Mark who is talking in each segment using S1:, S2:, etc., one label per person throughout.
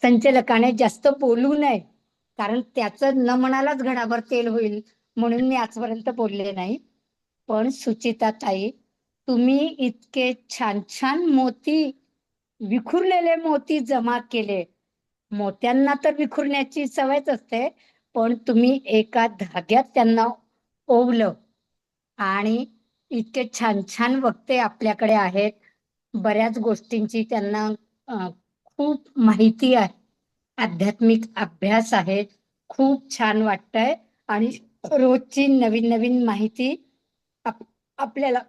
S1: संचालकाने जास्त बोलू नये, कारण त्याचं न मनालाच घडाभर तेल होईल म्हणून मी आजपर्यंत बोलले नाही. पण सुचिता ताई, तुम्ही इतके छान छान मोती, विखुरलेले मोती जमा केले. मोत्यांना तर विखुरण्याची सवयच असते, पण तुम्ही एका धाग्यात त्यांना ओवलं आणि इतके छान छान वक्ते आपल्याकडे आहेत. बऱ्याच गोष्टींची त्यांना खूप माहिती आहे, आध्यात्मिक अभ्यास आहे. खूप छान वाटतंय आणि रोजची नवीन नवीन माहिती आप आपल्याला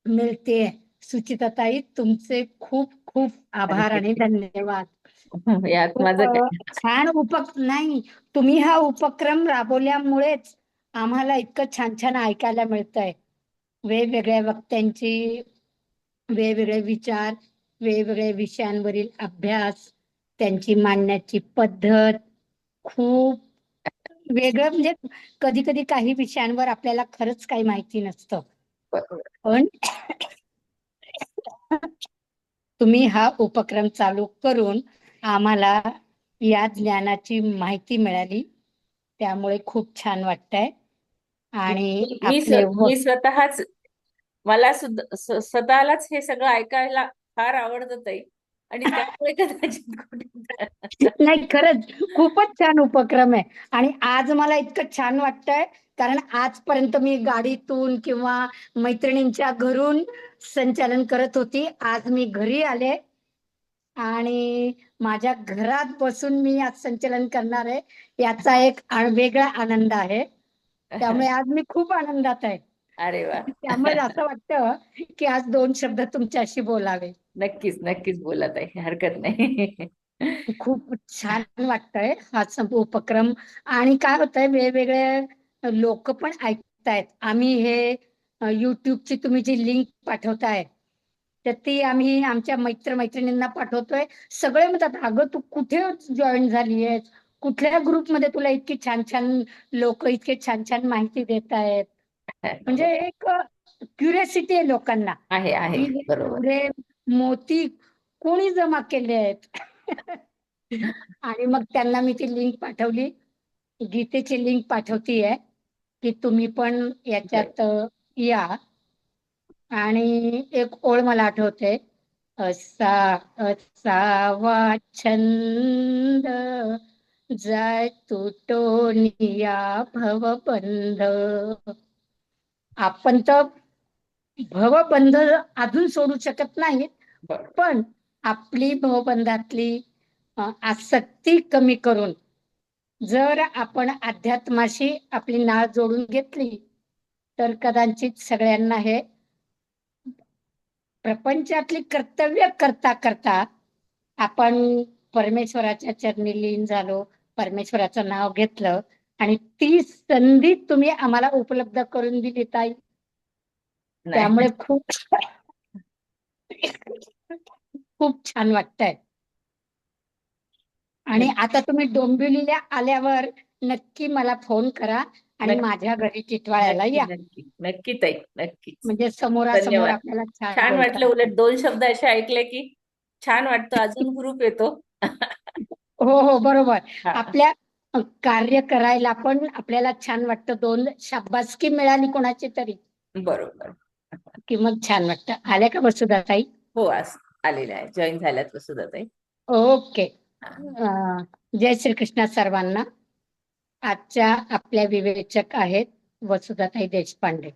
S1: मिळते. सुचिताताई, तुमचे खूप खूप आभार आणि
S2: अरे
S1: धन्यवाद.
S2: यात
S1: खूप
S2: माझं काय.
S1: छान नाही, तुम्ही हा उपक्रम राबवल्यामुळेच आम्हाला इतकं छान छान ऐकायला मिळतंय. वेगवेगळ्या वक्त्यांची वेगवेगळे विचार, वेगवेगळ्या विषयांवरील अभ्यास, त्यांची मांडण्याची पद्धत खूप वेगळं. म्हणजे कधी कधी काही विषयांवर आपल्याला खरंच काही माहिती नसतं,
S2: बरोबर.
S1: पण तुम्ही हा उपक्रम चालू करून आम्हाला या ज्ञानाची माहिती मिळाली, त्यामुळे खूप छान वाटतंय. आणि
S2: मी मी
S1: आपले
S2: मी स्वतःच, मला सुद्धा स्वतःलाच हे सगळं ऐकायला फार आवडतं ताई. आणि त्यामुळे कदाचित
S1: नाही, खरंच खूपच छान उपक्रम आहे. आणि आज मला इतकं छान वाटतंय, कारण आजपर्यंत मी गाडीतून किंवा मैत्रिणींच्या घरून संचालन करत होती. आज मी घरी आले आणि माझ्या घरात बसून मी आज संचालन करणार आहे. याचा एक वेगळा आनंद आहे. त्यामुळे आज मी खूप आनंदात आहे.
S2: अरे वा.
S1: त्यामुळे असं वाटतं की आज दोन शब्द तुमच्याशी बोलावे.
S2: नक्कीच नक्कीच बोलत आहे, हरकत नाही.
S1: खूप छान वाटतंय हा उपक्रम. आणि काय होतंय, वेगवेगळे लोक पण ऐकतायत. आम्ही हे युट्यूबची तुम्ही जी लिंक पाठवताय, तर ती आम्ही आमच्या मैत्रिणींना पाठवतोय. सगळे म्हणतात, अगं तू कुठे जॉईन झाली आहेस, कुठल्या ग्रुपमध्ये तुला इतकी छान छान लोक इतके छान छान माहिती देत आहेत. म्हणजे एक क्युरियोसिटी आहे लोकांना
S2: आहे
S1: की हे
S2: बरोबर.
S1: एवढे मोती कोणी जमा केले आहेत. आणि मग त्यांना मी ती लिंक पाठवली, गीतेची लिंक पाठवतीये की तुम्ही पण
S2: बर.
S1: याच्यात या. आणि एक ओळ मला आठवते, असा असावा छंद, जाय तुटोनिया भवबंध. आपण तर भवबंध अजून सोडू शकत नाहीत,
S2: बर.
S1: पण आपली भवबंधातली आसक्ती कमी करून जर आपण अध्यात्माशी आपली नाळ जोडून घेतली, तर कदाचित सगळ्यांना हे प्रपंचातली कर्तव्य करता करता आपण परमेश्वराच्या चरणी लीन झालो, परमेश्वराचं नाव घेतलं. आणि ती संधी तुम्ही आम्हाला उपलब्ध करून दिली ताई.
S2: नाही.
S1: त्यामुळे खूप खूप छान वाटतंय. आणि आता तुम्ही डोंबिवलीला आल्यावर नक्की मला फोन करा आणि
S2: नक्की
S1: माझ्या घरी टिटवाळ्याला
S2: नक्की
S1: या.
S2: नक्की नक्की ताई, नक्कीच.
S1: म्हणजे समोरासमोर
S2: धन्यवाद.
S1: आपल्याला छान
S2: छान
S1: बोलता
S2: वाटलं,
S1: येईल.
S2: उलट दोन शब्द असे ऐकले की छान वाटतं, अजून हुरूप येतो.
S1: हो हो, बरोबर.
S2: हा.
S1: आपल्या कार्य करायला पण आपल्याला छान वाटतं. दोन शाबासकी मिळाली कोणाची तरी
S2: बरोबर.
S1: की मग छान वाटतं. आल्या का वसुधाताई?
S2: हो, आज आलेले आहे, जॉईन झाल्यात सुद्धा ताई.
S1: ओके.
S2: हा.
S1: जय श्रीकृष्ण सर्वांना. आजच्या आपल्या विवेचक आहेत वसुधाताई देशपांडे.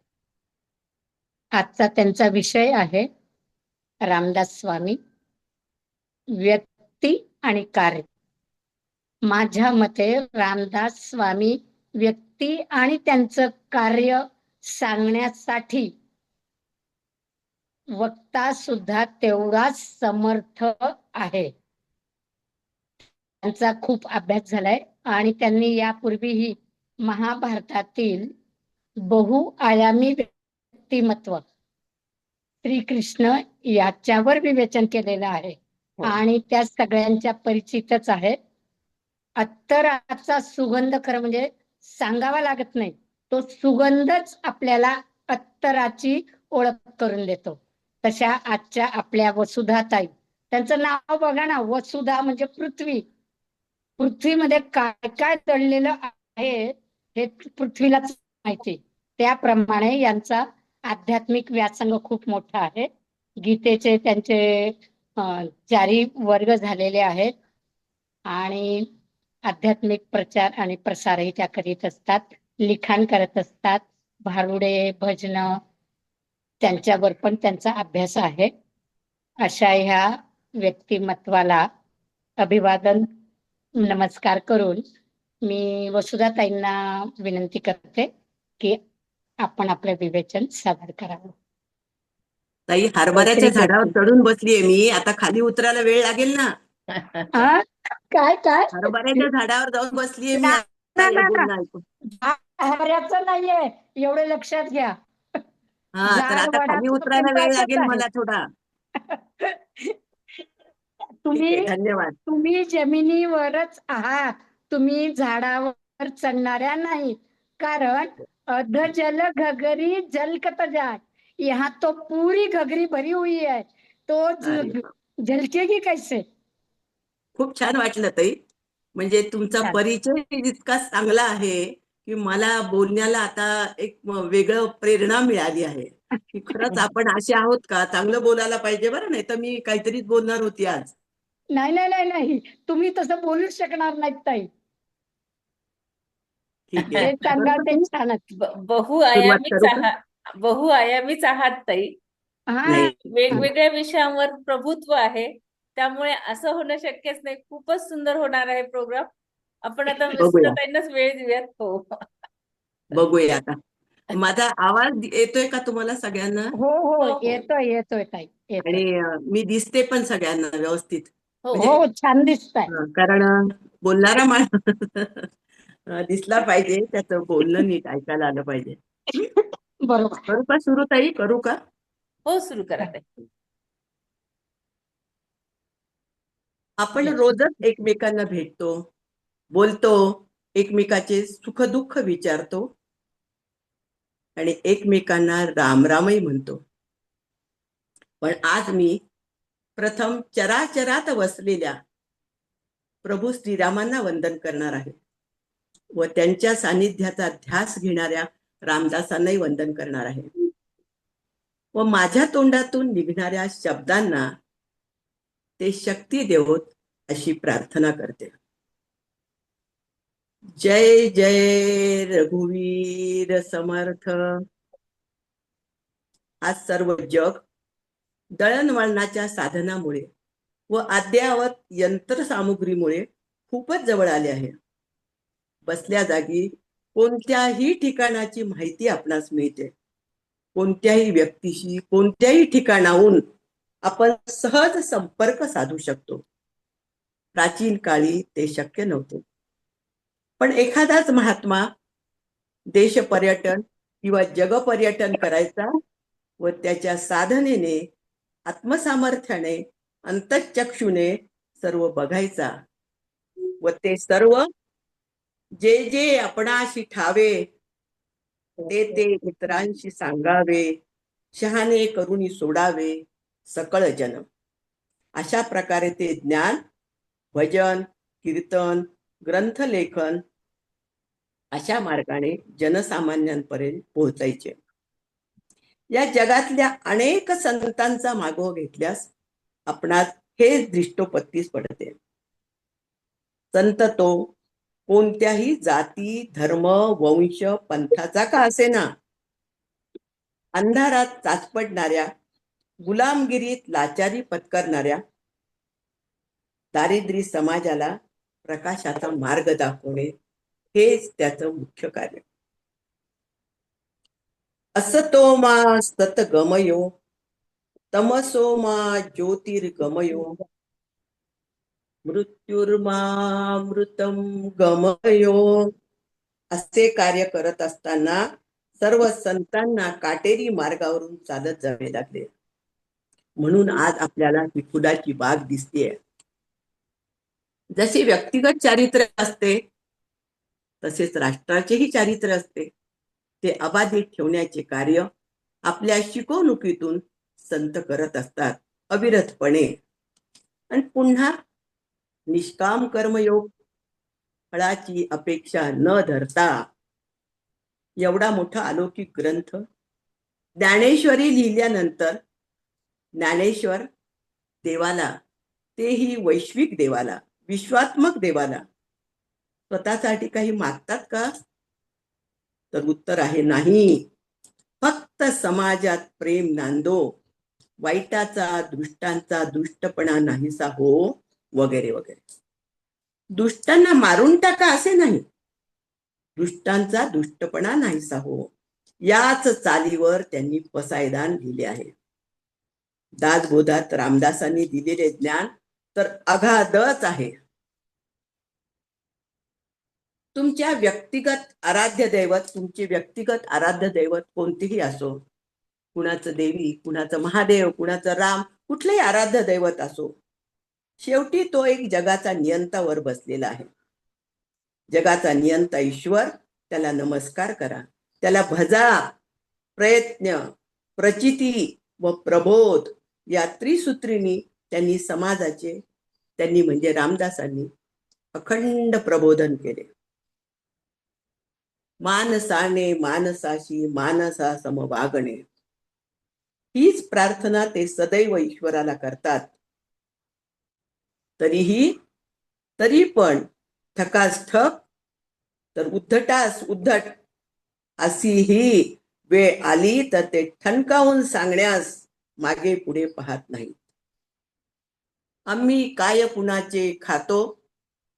S1: आजचा त्यांचा विषय आहे रामदास स्वामी, व्यक्ती आणि कार्य. माझ्या मते रामदास स्वामी व्यक्ती आणि त्यांचं कार्य सांगण्यासाठी वक्ता सुद्धा तेवढाच समर्थ आहे. त्यांचा खूप अभ्यास झालाय आणि त्यांनी यापूर्वीही महाभारतातील बहुआयामी व्यक्तिमत्व श्रीकृष्ण याच्यावर विवेचन केलेलं आहे
S2: हो.
S1: आणि त्या सगळ्यांच्या परिचितच आहेत. अत्तराचा सुगंध खरं म्हणजे सांगावा लागत नाही, तो सुगंधच आपल्याला अत्तराची ओळख करून देतो. तशा आजच्या आपल्या वसुधाताई, त्यांचं नाव बघा ना, वसुधा म्हणजे पृथ्वी. पृथ्वीमध्ये काय काय दडलेलं आहे हे पृथ्वीलाच माहिती. त्याप्रमाणे यांचा आध्यात्मिक व्यासंग खूप मोठा आहे. गीतेचे त्यांचे 4 वर्ग झालेले आहेत आणि आध्यात्मिक प्रचार आणि प्रसारही त्या करीत असतात, लिखाण करत असतात, भारुडे भजन त्यांच्यावर पण त्यांचा अभ्यास आहे. अशा ह्या व्यक्तिमत्वाला अभिवादन नमस्कार करून मी वसुधाताईंना विनंती करते की आपण आपलं विवेचन सादर करावं.
S3: ताई, हरभऱ्याच्या
S1: मैत्री
S3: झाडावर
S1: करते.
S3: चढून बसलीये मी. आता खाली उतरायला वेळ लागेल ना.
S1: हा, काय काय
S3: हरभऱ्याच्या झाडावर जाऊन बसलीये मी.
S1: ना
S3: आता
S1: ना
S3: हे
S1: ना ना.
S3: बोलणं ऐकून.
S1: हऱ्याचं नाहीये, एवढे लक्षात घ्या.
S3: हा, तर
S1: झाड
S3: आता खाली
S1: वडाचं
S3: उतरायला वेळ
S1: पिंपळाचंच
S3: लागेल
S1: आहे.
S3: मला थोडा. ठीक आहे,
S1: तुम्ही
S3: धन्यवाद.
S1: तुम्ही जमिनीवरच आहात, तुम्ही झाडावर चढणाऱ्या नाही. कारण अध जल घगरी जल कत जाए, यहाँ तो पूरी घगरी भरी हुई है, तो
S3: अरे वा.
S1: झलकेगी कैसे.
S3: खूप छान वाटलं ताई. म्हणजे तुमचा
S1: छान.
S3: परिचय इतका चांगला आहे की मला बोलण्याला आता एक वेगळं प्रेरणा मिळाली आहे की खरंच आपण असे आहोत का. चांगलं बोलायला पाहिजे बरं, नाही तर मी काहीतरीच बोलणार होती आज.
S1: नाही नाही नाही नाही, तुम्ही तसं बोलूच शकणार नाहीत ताई.
S3: ठीक आहे,
S1: जे
S3: करू
S1: सांगाल
S3: का
S1: ते
S3: सुरू?
S1: छानच.
S3: सुरुवात
S2: बहुआयामीच
S3: करू का?
S2: बहुआयामीच आहात ताई.
S1: हा,
S3: नाही,
S2: वेगवेगळ्या विषयांवर प्रभुत्व आहे, त्यामुळे असं होणं शक्यच नाही. खूपच सुंदर होणार आहे प्रोग्राम. आपण आता
S3: बघूया
S2: वसुधाताईंनाच वेळ देऊयात. हो.
S3: बघूया आता. माझा आवाज येतोय का तुम्हाला सगळ्यांना?
S1: हो हो,
S2: हो हो
S1: येतोय येतोय ताई, येतोय.
S3: आणि मी दिसते पण सगळ्यांना व्यवस्थित
S2: हो
S3: म्हणजे
S2: हो.
S1: हो, छान दिसताय.
S3: कारण बोलणारा माणूस दिसला पाहिजे, त्याचं बोलणं नीट ऐकायला आलं पाहिजे. हं?
S1: बरोबर.
S3: करू का सुरू ताई, करू का?
S2: हो, सुरू करा ताई.
S3: आपण
S1: Yes.
S3: रोजच एकमेकांना भेटतो, बोलतो, एकमेकाचे सुखदुःख विचारतो आणि एकमेकांना रामरामही म्हणतो. पण आज मी प्रथम चराचरात वसलेल्या प्रभू श्रीरामांना वंदन करणार आहे व त्यांच्या सानिध्याचा ध्यास घेणाऱ्या रामदासांनाही वंदन करणार आहे व माझ्या तोंडातून निघणाऱ्या शब्दांना ते शक्ती देवोत अशी प्रार्थना करते. जय जय रघुवीर समर्थ. आज सर्व जग दळणवळणाच्या साधनामुळे व अद्ययावत यंत्रसामुग्रीमुळे खूपच जवळ आले आहे. बसल्या जागी कोणत्याही ठिकाणाची माहिती आपणास मिळते. कोणत्याही व्यक्तीशी कोणत्याही ठिकाणाहून आपण सहज संपर्क साधू शकतो. प्राचीन काळी ते शक्य नव्हते. पण एखादाच महात्मा देश पर्यटन किंवा जग पर्यटन करायचा व त्याच्या साधनेने आत्मसामर्थ्याने अंतःचक्षुने सर्व बघायचा व ते सर्व जे जे आपणाशी ठावे ते ते इतरांशी सांगावे, शहाणे करुणी सोडावे सकळ जन. अशा प्रकारे ते ज्ञान, भजन, कीर्तन, ग्रंथलेखन अशा मार्गाने जनसामान्यांपर्यंत पोहोचायचे. या जगातल्या अनेक संतांचा मागोवा घेतल्यास आपणास हेच दृष्टोपत्तीस पडते. संत तो कोणत्याही जाती, धर्म, वंश, पंथाचा का असेना, अंधारात चाचपडणाऱ्या, गुलामगिरीत लाचारी पत्करणाऱ्या, दारिद्र्य समाजाला प्रकाशाचा मार्ग दाखवणे हेच त्याचं मुख्य कार्य. असतो मा सतगमयो, तमसो मा ज्योतिर्गमयो, मृत्युर्मा मृतम गमयो. असे कार्य करत असताना सर्व संतांना काटेरी मार्गावरून चालत जावे लागले. म्हणून आज आपल्याला ही फुलाची बाग दिसतेय. जसे व्यक्तिगत चारित्र्य असते तसेच राष्ट्राचेही चारित्र्य असते. ते अबाधित ठेवण्याचे कार्य आपल्या शिकवणुकीतून संत करत असतात अविरतपणे. आणि पुन्हा निष्काम कर्मयोग फळाची अपेक्षा न धरता एवढा मोठा अलौकिक ग्रंथ ज्ञानेश्वरी लिहिल्यानंतर ज्ञानेश्वर देवाला, तेही वैश्विक देवाला, विश्वात्मक देवाला स्वतःसाठी काही मागतात का? तर उत्तर आहे नाही. फक्त समाजात प्रेम नांदो, वाईटाचा दुष्टांचा दुष्टपणा नाहीसा हो, वगैरे वगैरे. दुष्टांना मारून टाका असे नाही, दुष्टांचा दुष्टपणा नाहीसा हो, याच चालीवर त्यांनी पसायदान लिहिले आहे. दासबोधात रामदासांनी दिलेले ज्ञान तर अगाधच आहे. तुमच्या व्यक्तिगत आराध्य दैवत, तुमचे व्यक्तिगत आराध्य दैवत कोणतेही असो, कुणाचं देवी, कुणाचं महादेव, कुणाचं राम, कुठलंही आराध्य दैवत असो, शेवटी तो एक जगाचा नियंतावर बसलेला आहे. जगाचा नियंता ईश्वर, त्याला नमस्कार करा, त्याला भजा. प्रयत्न, प्रचिती व प्रबोध या त्रिसूत्रींनी त्यांनी समाजाचे, त्यांनी म्हणजे रामदासांनी अखंड प्रबोधन केले. मानसाने मानसाशी मानसा सम वागणे, हीच प्रार्थना ते सदैव ईश्वराला करतात. तरी पण ठकास ठक तर उद्धटास उद्धट अशी ही वेळ आली तर ते ठणकावून सांगण्यास मागे पुढे पाहत नाही. आम्ही काय कुणाचे खातो,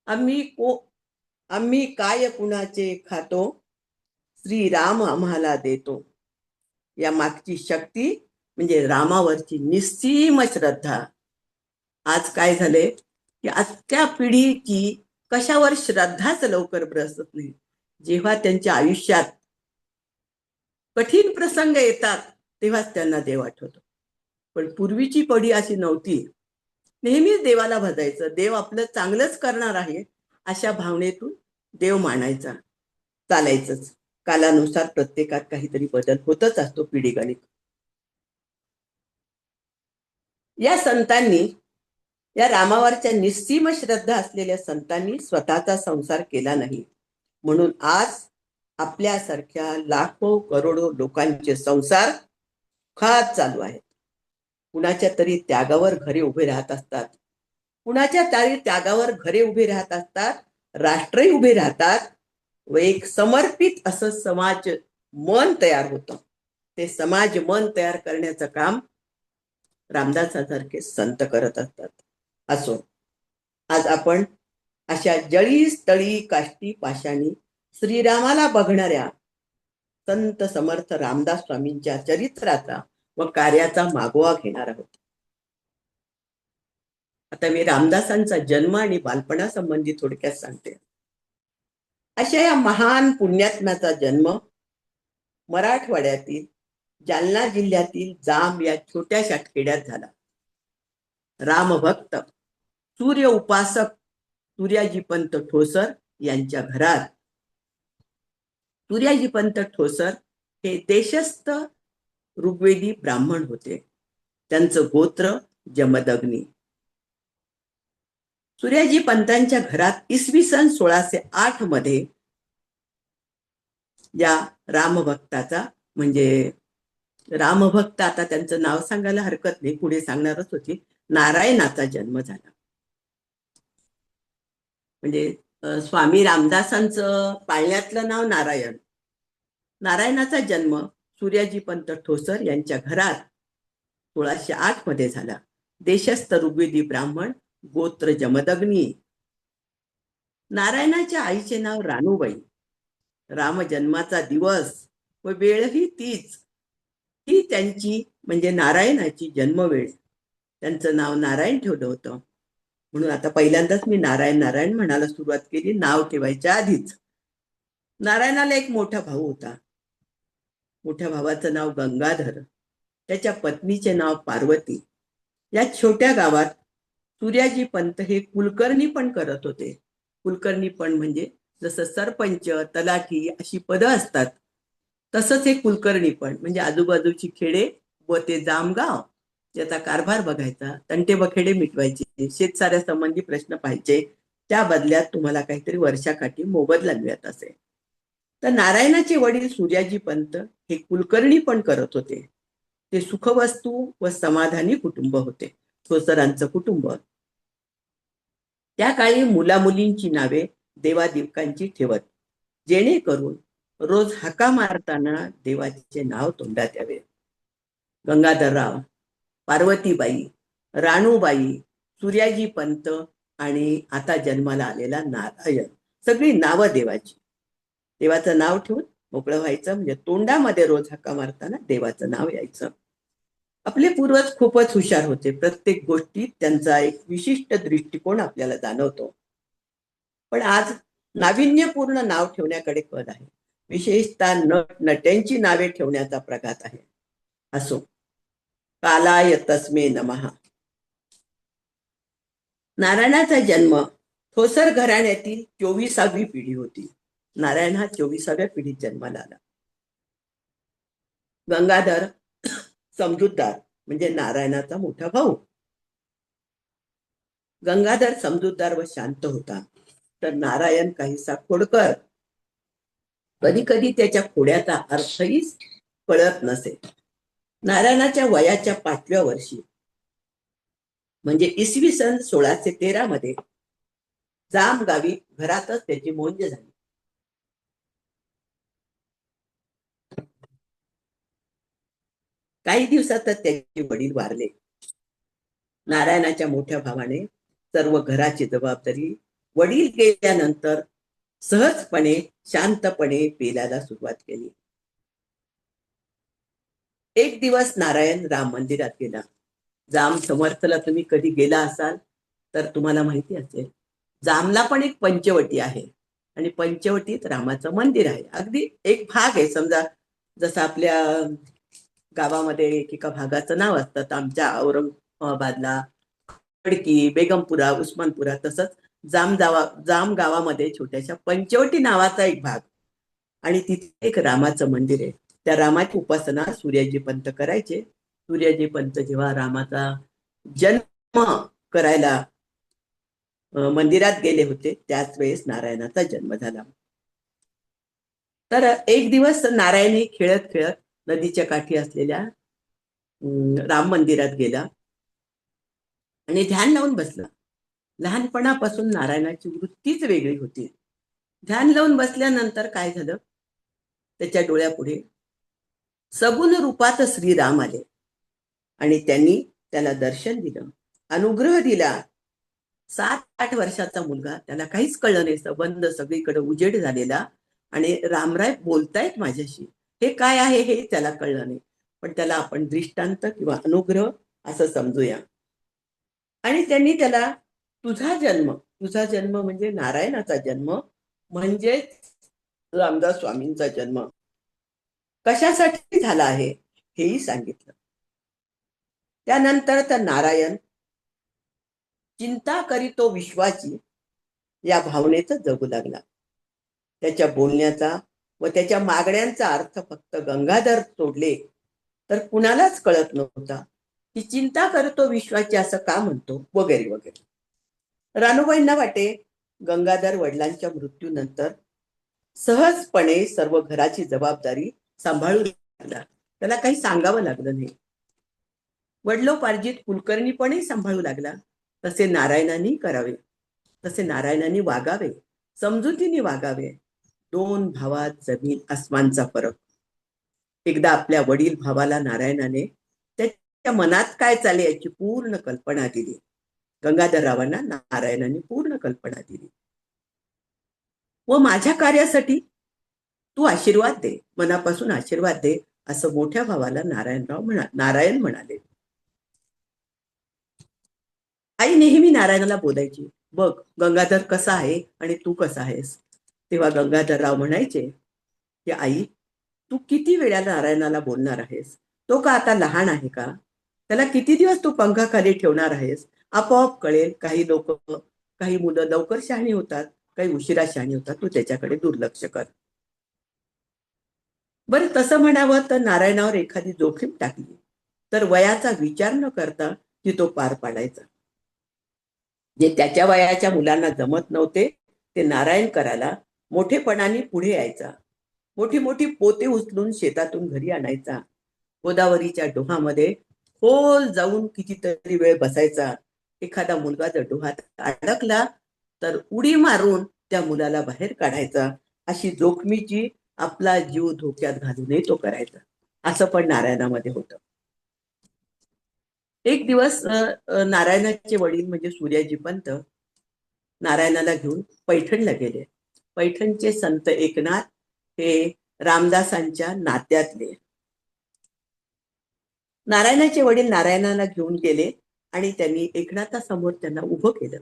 S3: आम्ही काय कुणाचे खातो, श्रीराम आम्हाला देतो. या मागची शक्ती म्हणजे रामावरची निस्सीम श्रद्धा. आज काय झाले की आजच्या पिढीची कशावर श्रद्धाच लवकर बसत नाही. जेव्हा त्यांच्या आयुष्यात कठीण प्रसंग येतात तेव्हाच त्यांना देव आठवतो. पण पूर्वीची पिढी अशी नव्हती. नेहमीच देवाला भजायचं, देव आपलं चांगलंच करणार आहे अशा भावनेतून देव मानायचा, चालायचंच. कालानुसार प्रत्येकात काहीतरी बदल होतच असतो पिढीगणिक. या संतांनी, या रामावरच्या निस्सीम श्रद्धा असलेल्या संतांनी स्वतःचा संसार केला नाही, म्हणून आज आपल्यासारख्या लाखो करोडो लोकांचे संसार खात चालू आहेत. कुणाच्या तरी त्यागावर घरे उभे राहत असतात, कुणाच्या तरी त्यागावर घरे उभे राहत असतात, राष्ट्रही उभे राहतात व एक समर्पित असं समाज मन तयार होतं. ते समाज मन तयार करण्याचं काम रामदासासारखे संत करत असतात. असो, आज आपण अशा जळी स्थळी काष्टी पाषाणी श्रीरामाला बघणाऱ्या संत समर्थ रामदास स्वामींच्या चरित्राचा व कार्याचा मागोवा घेणार आहोत. आता मी रामदासांचा जन्म आणि बालपणासंबंधी थोडक्यात सांगते. अशा या महान पुण्यात्म्याचा जन्म मराठवाड्यातील जालना जिल्ह्यातील जांब या छोट्याशा खेड्यात झाला. रामभक्त, सूर्य उपासक सूर्याजीपंत ठोसर यांच्या घरात. सूर्याजीपंत ठोसर हे देशस्थ ऋग्वेदी ब्राह्मण होते. त्यांचं गोत्र जमदग्नी. सूर्याजी पंतांच्या घरात इसवी सन 1608 मध्ये या रामभक्ताचा, म्हणजे रामभक्त, आता त्यांचं नाव सांगायला हरकत नाही, पुढे सांगणारच होती, नारायणाचा जन्म झाला. म्हणजे स्वामी रामदासांचं पाळण्यातलं नाव नारायण. नारायणाचा जन्म सूर्याजीपंत ठोसर यांच्या घरात 1608 मध्ये झाला. देशस्थ ऋग्वेदी ब्राह्मण, गोत्र जमदग्नी. नारायणाच्या आईचे नाव रानूबाई. रामजन्माचा दिवस व वेळही तीच. ही त्यांची म्हणजे नारायणाची जन्मवेळ. त्यांचं नाव नारायण ठेवलं होतं. म्हणून आता पहिल्यांदाच मी नारायण नारायण म्हणायला सुरुवात केली, नाव ठेवायच्या आधीच. नारायणाला एक मोठा भाऊ होता. मोठ्या भावाचं नाव गंगाधर, त्याच्या पत्नीचे नाव पार्वती. या छोट्या गावात सूर्याजी पंत हे कुलकर्णी पण करत होते. कुलकर्णी पण म्हणजे जसं सरपंच, तलाठी अशी पदं असतात, तसंच हे कुलकर्णी पण म्हणजे आजूबाजूची खेडे व ते जामगाव याचा कारभार बघायचा, तंटे बखेडे मिटवायचे, शेतसाऱ्या संबंधी प्रश्न पाहायचे, त्या बदल्यात तुम्हाला काहीतरी वर्षाकाठी मोबदला मिळत असे. तर नारायणाचे वडील सूर्याजी पंत हे कुलकर्णी पण करत होते. ते सुखवस्तू व समाधानी कुटुंब होते, ठोसरांचं कुटुंब. त्या काळी मुलामुलींची नावे देवादिवकांची ठेवत, जेणेकरून रोज हाका मारताना देवाचे नाव तोंडात यावे. गंगाधरराव, पार्वतीबाई, राणूबाई, सूर्याजी पंत आणि आता जन्माला आलेला नारायण, सगळी नावं देवाची. देवाचं नाव ठेवून मोकळं व्हायचं, म्हणजे तोंडामध्ये रोज हाका मारताना देवाचं नाव यायचं. आपले पूर्वज खूपच हुशार होते. प्रत्येक गोष्टीत त्यांचा एक विशिष्ट दृष्टिकोन आपल्याला जाणवतो. पण आज नाविन्यपूर्ण नाव ठेवण्याकडे कल आहे. विशेषतः नट नट्यांची नावे ठेवण्याचा प्रघात आहे. असो, कालाय तस्मे नमः. नारायणाचा जन्म ठोसर घराण्यातील 24वी पिढी होती. नारायण हा 24व्या पिढीत जन्माला आला. गंगाधर समजूतदार म्हणजे नारायणाचा मोठा भाऊ. गंगाधर समजूतदार व शांत होता, तर नारायण काहीसा खोडकर. कधी कधी त्याच्या खोड्याचा अर्थही कळत नसे. नारायणाच्या वयाच्या 5व्या वर्षी म्हणजे इसवी सन 1613 मध्ये जाम गावी घरातच त्याची मोंज झाली. काही दिवसातच त्याचे वडील वारले. नारायणाच्या मोठ्या भावाने सर्व घराची जबाबदारी वडील गेल्यानंतर सहजपणे शांतपणे पेलायला सुरुवात केली. एक दिवस नारायण राम मंदिरात गेला. जाम समर्थला तुम्ही कधी गेला असाल तर तुम्हाला माहिती असेल, जामला पण एक पंचवटी आहे आणि पंचवटीत रामाचं मंदिर आहे. अगदी एक भाग आहे. समजा जसं आपल्या गावामध्ये एकेका भागाचं नाव असतं, तर आमच्या औरंगाबादला खडकी, बेगमपुरा, उस्मानपुरा, तसंच जाम गावामध्ये छोट्याशा पंचवटी नावाचा एक भाग आणि तिथे एक रामाचं मंदिर आहे. त्या रामाची उपासना सूर्याजी पंत करायचे. सूर्याजी पंत जेव्हा रामाचा जन्म करायला मंदिरात गेले होते, त्याच वेळेस नारायणाचा जन्म झाला. तर एक दिवस नारायण खेळत खेळत नदीच्या काठी असलेल्या राम मंदिरात गेला आणि ध्यान लावून बसला. लहानपणापासून नारायणाची वृत्तीच वेगळी होती. ध्यान लावून बसल्यानंतर काय झालं, त्याच्या डोळ्यापुढे सगुण रूपात श्रीराम आले आणि त्यांनी त्याला दर्शन दिलं, अनुग्रह दिला. 7-8 वर्षाचा मुलगा, त्याला काहीच कळलं नाही. संबंध सगळीकडे उजेड झालेला आणि रामराय बोलतायत माझ्याशी, हे काय आहे हे त्याला कळलं नाही. पण त्याला आपण दृष्टांत किंवा अनुग्रह असं समजूया. आणि त्यांनी त्याला तुझा जन्म म्हणजे नारायणाचा जन्म, म्हणजे रामदास स्वामींचा जन्म कशासाठी झाला आहे हेही सांगितलं. त्यानंतर तर नारायण चिंता करीतो विश्वाची या भावनेच जगू लागला. त्याच्या बोलण्याचा व त्याच्या मागण्यांचा अर्थ फक्त गंगाधर सोडले तर कुणालाच कळत नव्हता की चिंता करतो विश्वाची असं का म्हणतो, वगैरे वगैरे. रानूबाईंना वाटे गंगाधर वडिलांच्या मृत्यूनंतर सहजपणे सर्व घराची जबाबदारी सांभाळू लागला. त्याला काही सांगावं लागलं नाही. वडिलोपार्जित कुलकर्णीपणे सांभाळू लागला. तसे नारायणांनी करावे, तसे नारायणांनी वागावे, समजुतीने वागावे. 2 भावात जमीन आसमानचा फरक. एकदा आपल्या वडील भावाला नारायणाने त्याच्या मनात काय चालले याची पूर्ण कल्पना दिली. गंगाधररावांना नारायणाने पूर्ण कल्पना दिली. व माझ्या कार्यासाठी तू आशीर्वाद दे, मनापासून आशीर्वाद दे, असं मोठ्या भावाला नारायण म्हणाले. आई नेहमी नारायणाला बोलायची, बघ गंगाधर कसा आहे आणि तू कसा आहेस. तेव्हा गंगाधरराव म्हणायचे की आई, तू किती वेळा नारायणाला बोलणार आहेस, तो का आता लहान आहे का, त्याला किती दिवस तू पंखाखाली ठेवणार आहेस, आपोआप कळेल. काही मुलं लवकर शहाणी होतात, काही उशिरा शहाणी होतात, तू त्याच्याकडे दुर्लक्ष कर. बरं, तसं म्हणावं तर नारायणावर एखादी जोखीम टाकली तर वयाचा विचार न करता ती तो पार पाडायचा. जे त्याच्या वयाच्या मुलांना जमत नव्हते ते नारायण करायला मोठेपणाने पुढे यायचा. मोठी मोठी पोते उचलून शेतातून घरी आणायचा. गोदावरीच्या डोहामध्ये खोल जाऊन कितीतरी वेळ बसायचा. एखादा मुलगा जर डोहात अडकला तर उडी मारून त्या मुलाला बाहेर काढायचा. अशी जोखमीची आपला जीव धोक्यात घालूनही तो करायचा. असं पण नारायणामध्ये होतं. एक दिवस नारायणाचे वडील म्हणजे सूर्याजी पंत नारायणाला घेऊन पैठणला गेले. पैठणचे संत एकनाथ हे रामदासांच्या नात्यातले. नारायणाचे वडील नारायणाला घेऊन गेले आणि त्यांनी एकनाथासमोर त्यांना उभं केलं.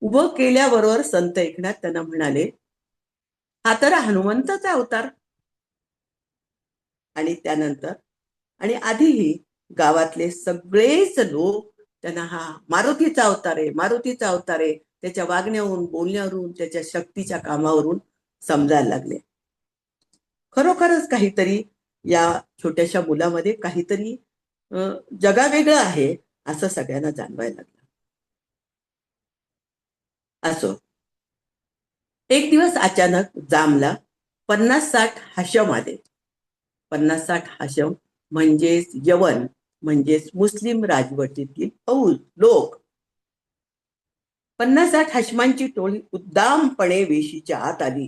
S3: उभं केल्याबरोबर संत एकनाथ त्यांना म्हणाले, हा तर हनुमंताचा अवतार. आणि त्यानंतर आणि आधीही गावातले सगळेच लोक त्यांना हा मारुतीचा अवतार आहे, मारुतीचा अवतार आहे, त्याच्या वागण्यावरून, बोलण्यावरून, त्याच्या शक्तीच्या कामावरून समजायला लागले. खरोखरच काहीतरी या छोट्याशा मुलामध्ये काहीतरी जगावेगळं आहे असं सगळ्यांना जाणवायला लागलं. असो, एक दिवस अचानक जामला 50-60 हाशम आले. 50-60 हाशम म्हणजेच यवन, म्हणजेच मुस्लिम राजवटीतील लोक. 50-60 हाशमांची टोळी उद्दामपणे वेशीच्या आत आली.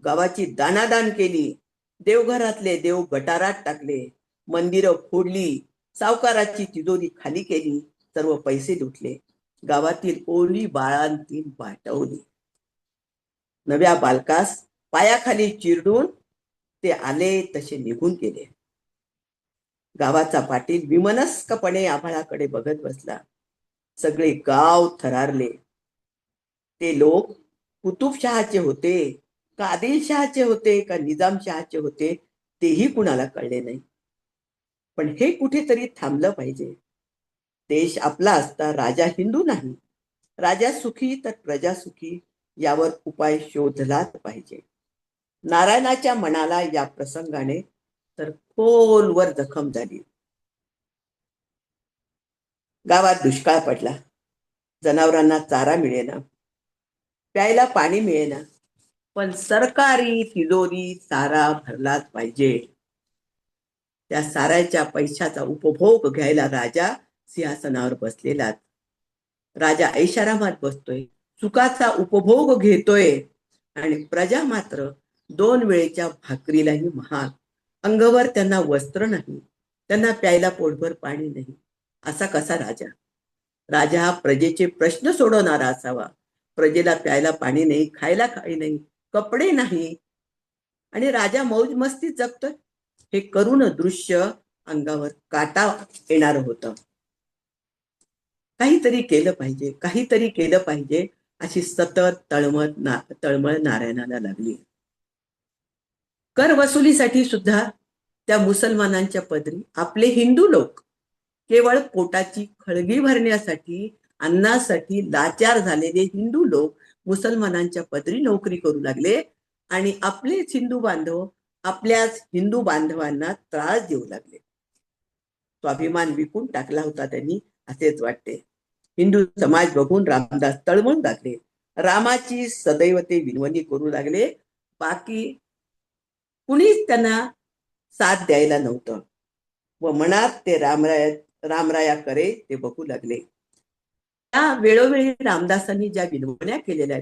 S3: गावाची दानादान केली. देवघरातले देव गटारात टाकले. मंदिरं फोडली. सावकाराची तिजोरी खाली केली. सर्व पैसे लुटले. गावातील ओली बाळांती वाटवली. नव्या बालकास पायाखाली चिरडून ते आले तसे निघून गेले. गावाचा पाटील विमनस्कपणे आभाळाकडे बघत बसला. सगळे गाव थरारले. ते लोक कुतुबशहाचे होते का आदिलशहाचे होते का निजामशहाचे होते तेही कुणाला कळले नाही. पण हे कुठेतरी थांबलं पाहिजे. देश आपला असता राजा हिंदू नाही. राजा सुखी तर प्रजा सुखी यावर उपाय शोधलाच पाहिजे. नारायणाच्या मनाला या प्रसंगाने तर खोलवर जखम झाली. गावात दुष्काळ पडला. जनावरांना चारा मिळेना, प्यायला पाणी मिळेना. पण सरकारी तिजोरी सारा भरलाच पाहिजे. त्या साऱ्याच्या पैशाचा उपभोग घ्यायला राजा सिंहासनावर बसलेला. राजा ऐशारामात बसतोय, सुखाचा उपभोग घेतोय आणि प्रजा मात्र 2 वेळेच्या भाकरीलाही महाग. अंगावर त्यांना वस्त्र नाही, त्यांना प्यायला पोटभर पाणी नाही. असा कसा राजा? राजा हा प्रजेचे प्रश्न सोडवणारा असावा. प्रजेला प्यायला पाणी नाही, खायला काही नाही, कपडे नाही आणि राजा मौज मस्तीत जगतोय. हे करुण दृश्य अंगावर काटा येणार होतं. काहीतरी केलं पाहिजे, काहीतरी केलं पाहिजे अशी सतत तळमळ नारायणाला लागली. कर वसुलीसाठी सुद्धा त्या मुसलमानांच्या पदरी आपले हिंदू लोक केवळ पोटाची खळगी भरण्यासाठी, अन्नासाठी लाचार झालेले हिंदू लोक मुसलमानांच्या पदरी नोकरी करू लागले आणि आपलेच हिंदू बांधव आपल्याच हिंदू बांधवांना त्रास देऊ लागले. स्वाभिमान विकून टाकला होता त्यांनी असेच वाटते. हिंदू समाज बघून रामदास तळमळून लागले. रामाची सदैव ते विनवणी करू लागले. बाकी कुणीच त्यांना साथ द्यायला नव्हतं व मनात ते रामराया करे ते बघू लागले. त्या वेळोवेळी रामदासांनी ज्या विनवण्या केलेल्या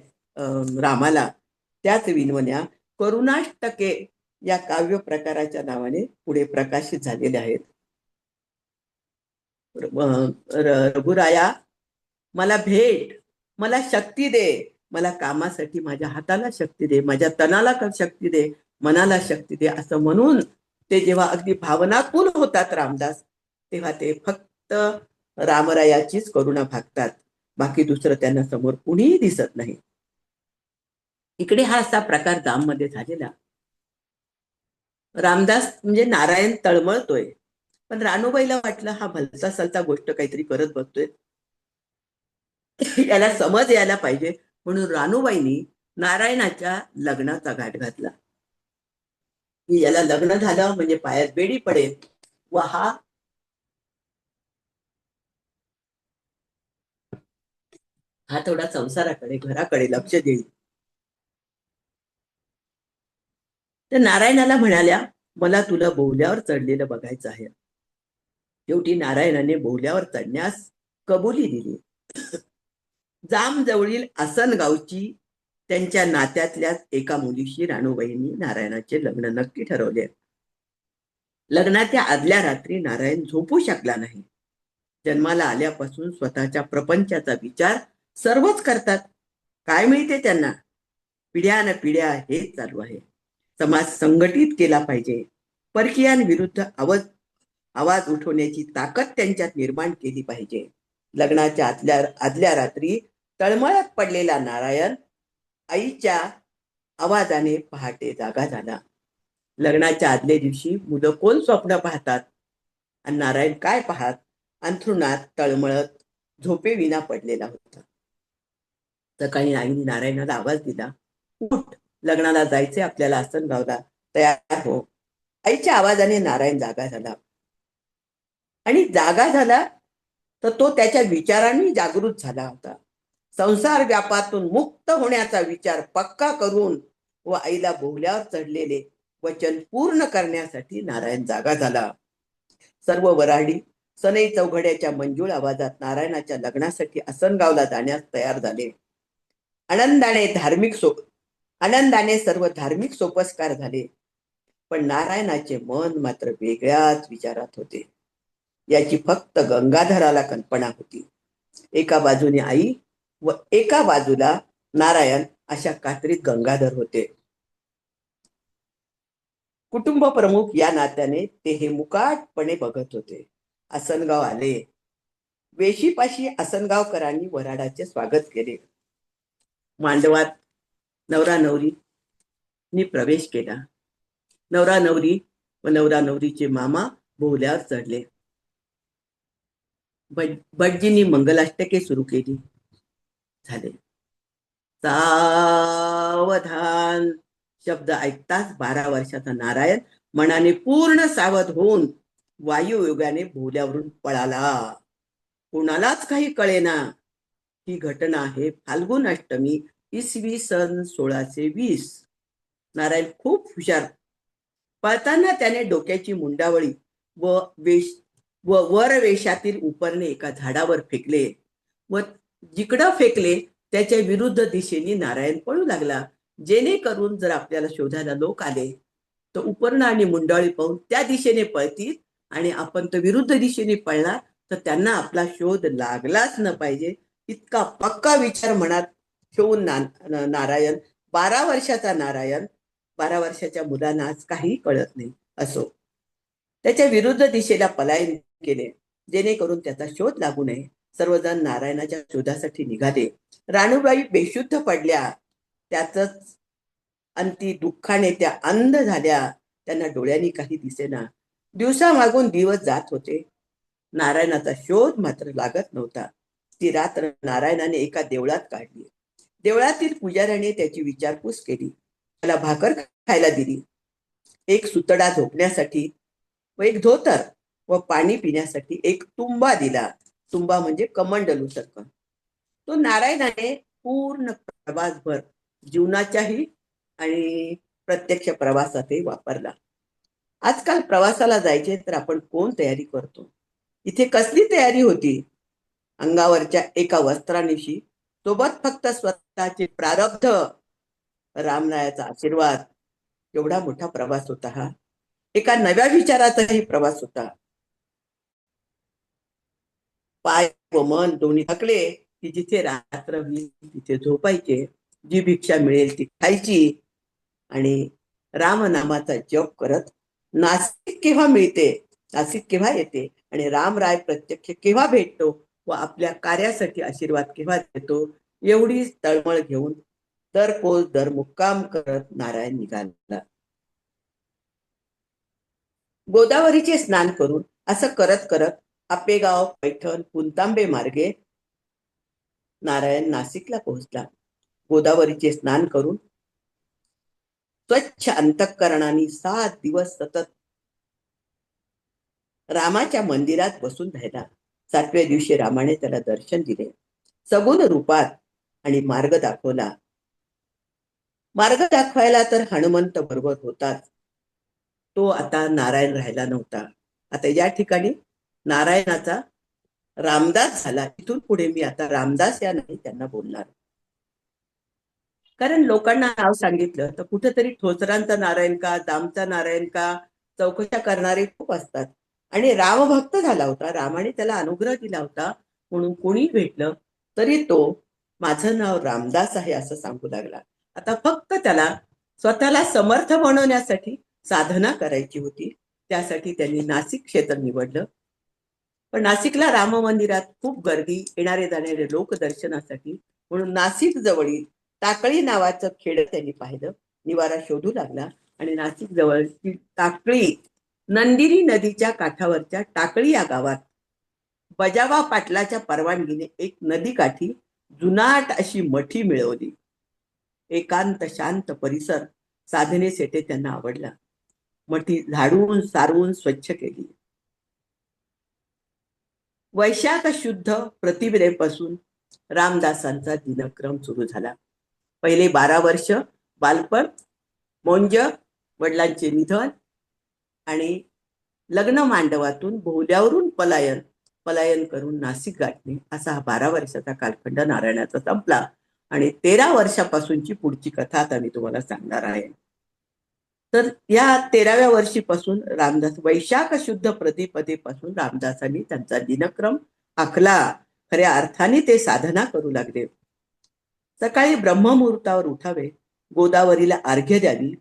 S3: रामाला, त्याच विनवण्या करुणाष्टके या काव्य प्रकाराच्या नावाने पुढे प्रकाशित झालेल्या आहेत. रघुराया मला भेट, मला शक्ती दे, मला कामासाठी माझ्या हाताला शक्ती दे, माझ्या तनाला शक्ती दे, मनाला शक्ती दे असं म्हणून ते जेव्हा अगदी भावनातून होतात रामदास, तेव्हा ते फक्त रामरायाचीच करुणा भागतात. बाकी दुसरं त्यांना समोर कुणीही दिसत नाही. इकडे हा असा प्रकार जाममध्ये झालेला. रामदास म्हणजे नारायण तळमळतोय, पण रानूबाईला वाटलं हा भलता सलता गोष्ट काहीतरी करत बसतोय, याला समज यायला पाहिजे, म्हणून रानूबाईंनी नारायणाच्या लग्नाचा घाट घातला. की याला लग्न झालं म्हणजे पायात बेडी पडेल व हा हा थोडा संसाराकडे घराकडे लक्ष देईल. तर नारायणाला म्हणाल्या, मला तुला बोहल्यावर चढलेलं बघायचं आहे. शेवटी नारायणाने बोहल्यावर चढण्यास कबुली दिली. जाम जवळील आसनगावची त्यांच्या नात्यातल्याच एका मुलीशी राणूबाईंनी नारायणाचे लग्न नक्की ठरवले. लग्नाच्या आदल्या रात्री नारायण झोपू शकला नाही. जन्माला आल्यापासून स्वतःच्या प्रपंचाचा विचार सर्वच करतात. काय मिळते त्यांना? पिढ्यान पिढ्या हेच चालू आहे. समाज संघटित केला पाहिजे. परकीयांविरुद्ध आवाज उठवण्याची ताकद त्यांच्यात निर्माण केली पाहिजे. लग्नाच्या आदल्या रात्री तळमळत पडलेला नारायण आईच्या आवाजाने पहाटे जागा झाला. लग्नाच्या आदल्या दिवशी मुलं कोण स्वप्न पाहतात आणि नारायण काय पाहत? अंथरुणात तळमळत झोपेविना पडलेला होता. सकाळी आईने नारायणाला आवाज दिला, उठ, लग्नाला जायचे आपल्याला, आसनगावला, तयार हो. आईच्या आवाजाने नारायण जागा झाला. आणि जागा झाला तर तो त्याच्या विचारांनी जागृत झाला होता. संसार व्यापातून मुक्त होण्याचा विचार पक्का करून व आईला बोहल्यावर चढलेले वचन पूर्ण करण्यासाठी नारायण जागा झाला. सर्व वऱ्हाडी सनई चौघड्याच्या मंजूळ आवाजात नारायणाच्या लग्नासाठी आसनगावला जाण्यास तयार झाले. आनंदाने सर्व धार्मिक सोपस्कार झाले. पण नारायणाचे मन मात्र वेगळ्याच विचारात होते. याची फक्त गंगाधराला कल्पना होती. एका बाजूने आई व एका बाजूला नारायण अशा कात्रीत गंगाधर होते. कुटुंब प्रमुख या नात्याने ते हे मुकाटपणे बघत होते. आसनगाव आले. वेशीपाशी आसनगावकरांनी वऱ्हाडाचे स्वागत केले. मांडवात नवरा नवरीनी प्रवेश केला. नवरा नवरी व नवरा नवरीचे मामा बोहल्यावर चढले. भटजींनी मंगलाष्टके सुरू केली. झाले. सावधान शब्द ऐकताच 12 वर्षाचा नारायण मनाने पूर्ण सावध होऊन वायुयोगाने बोहल्यावरून पळाला. कोणालाच काही कळेना. ही घटना आहे फाल्गुन अष्टमी इसवी सन 1620. नारायण खूप हुशार. पळताना त्याने डोक्याची मुंडावळी व वर वेशातील उपरणे एका झाडावर फेकले व जिकडं फेकले त्याच्या विरुद्ध दिशेने नारायण पळू लागला. जेणेकरून जर आपल्याला शोधायला लोक आले तर उपरणं आणि मुंडावळी पाहून त्या दिशेने पळतील आणि आपण तर विरुद्ध दिशेने पळणार तर त्यांना आपला शोध लागलाच न पाहिजे. इतका पक्का विचार मनात ठेवून नारायण 12 वर्षाचा नारायण 12 वर्षाच्या मुलांना आज काही कळत नाही असो त्याच्या विरुद्ध दिशेला पलायन केले जेणेकरून त्याचा शोध लागू नये. सर्वजण नारायणाच्या शोधासाठी निघाले. राणूबाई बेशुद्ध पडल्या. त्यातच अंती दुःखाने त्या अंध झाल्या. त्यांना डोळ्यांनी काही दिसेना. दिवसामागून दिवस जात होते. नारायणाचा शोध मात्र लागत नव्हता. ती रात्र नारायणाने एका देवळात काढली. देवळातील पुजाऱ्याने त्याची विचारपूस केली. त्याला भाकर खायला दिली. एक सुतडा झोपण्यासाठी व एक धोतर व पाणी पिण्यासाठी एक तुंबा दिला. तुंबा म्हणजे कमंडलू सारखं. तो नारायणाने पूर्ण प्रवासभर जीवनाच्याही आणि प्रत्यक्ष प्रवासातही वापरला. आजकाल प्रवासाला जायचे तर आपण कोण तयारी करतो? इथे कसली तयारी होती? अंगावरच्या एका वस्त्रानिशी सोबत फक्त स्वतःचे प्रारब्ध, रामरायाचा आशीर्वाद. एवढा मोठा प्रवास होता हा. एका नव्या विचाराचाही प्रवास होता. पाय व मन दोन्ही थकले की जिथे रात्र होईल तिथे झोपायचे. जी भिक्षा मिळेल ती खायची आणि रामनामाचा जप करत नाशिक केव्हा मिळते, नाशिक केव्हा येते आणि रामराय प्रत्यक्ष केव्हा भेटतो व आपल्या कार्यासाठी आशीर्वाद केव्हा देतो एवढी तळमळ घेऊन दर कोस दर मुक्काम करत नारायण निघाला. गोदावरीचे स्नान करून असं करत करत आपेगाव, पैठण, पुनतांबे मार्गे नारायण नाशिकला पोहोचला. गोदावरीचे स्नान करून स्वच्छ अंतःकरणाने 7 दिवस सतत रामाच्या मंदिरात बसून राहिला. 7व्या दिवशी रामाने त्याला दर्शन दिले. सगुण रूपात आणि मार्ग दाखवला. मार्ग दाखवायला तर हनुमंत बरोबर होताच. तो आता नारायण राहिला नव्हता. आता या ठिकाणी नारायणाचा रामदास झाला. इथून पुढे मी आता रामदास या नाही त्यांना बोलणार. कारण लोकांना नाव सांगितलं तर कुठेतरी ठोसरांचा नारायण का, दामचा नारायण का, चौकशा करणारे खूप असतात. आणि रामभक्त झाला होता, रामाने त्याला अनुग्रह दिला होता, म्हणून कोणी भेटलं तरी तो माझं नाव रामदास आहे असं सांगू लागला. आता फक्त त्याला स्वतःला समर्थ बनवण्यासाठी साधना करायची होती. त्यासाठी त्यांनी नाशिक क्षेत्र निवडलं. पण नाशिकला राम मंदिरात खूप गर्दी, येणारे जाणारे लोक दर्शनासाठी, म्हणून नाशिक जवळील टाकळी नावाचं खेड त्यांनी पाहिलं, निवारा शोधू लागला. आणि नाशिक जवळची टाकळी, नंदिनी नदीच्या काठावरच्या टाकळी या गावात बजावा पाटलाच्या परवानगीने एक नदीकाठी जुनाट अशी मठी मिळवली. एकांत शांत परिसर साधनेसाठी त्यांना आवडला. मठी झाडून सारवून स्वच्छ केली. वैशाख शुद्ध प्रतिपदेपासून रामदासांचा दिनक्रम सुरू झाला. पहिले 12 वर्ष बालपण, मौंज, वडिलांचे निधन आणि लग्न मांडवातून बोहल्यावरून पलायन करून नाशिक गाठणे, असा हा 12 वर्षाचा कालखंड नारायणाचा संपला. आणि 13 वर्षापासूनची पुढची कथा आता मी तुम्हाला सांगणार आहे. तर या 13व्या वर्षीपासून रामदास, वैशाख शुद्ध प्रतिपदेपासून रामदासांनी त्यांचा दिनक्रम आखला. खऱ्या अर्थाने ते साधना करू लागले. सकाळी ब्रह्ममुहूर्तावर उठावे, गोदावरीला अर्घ्य द्यावी,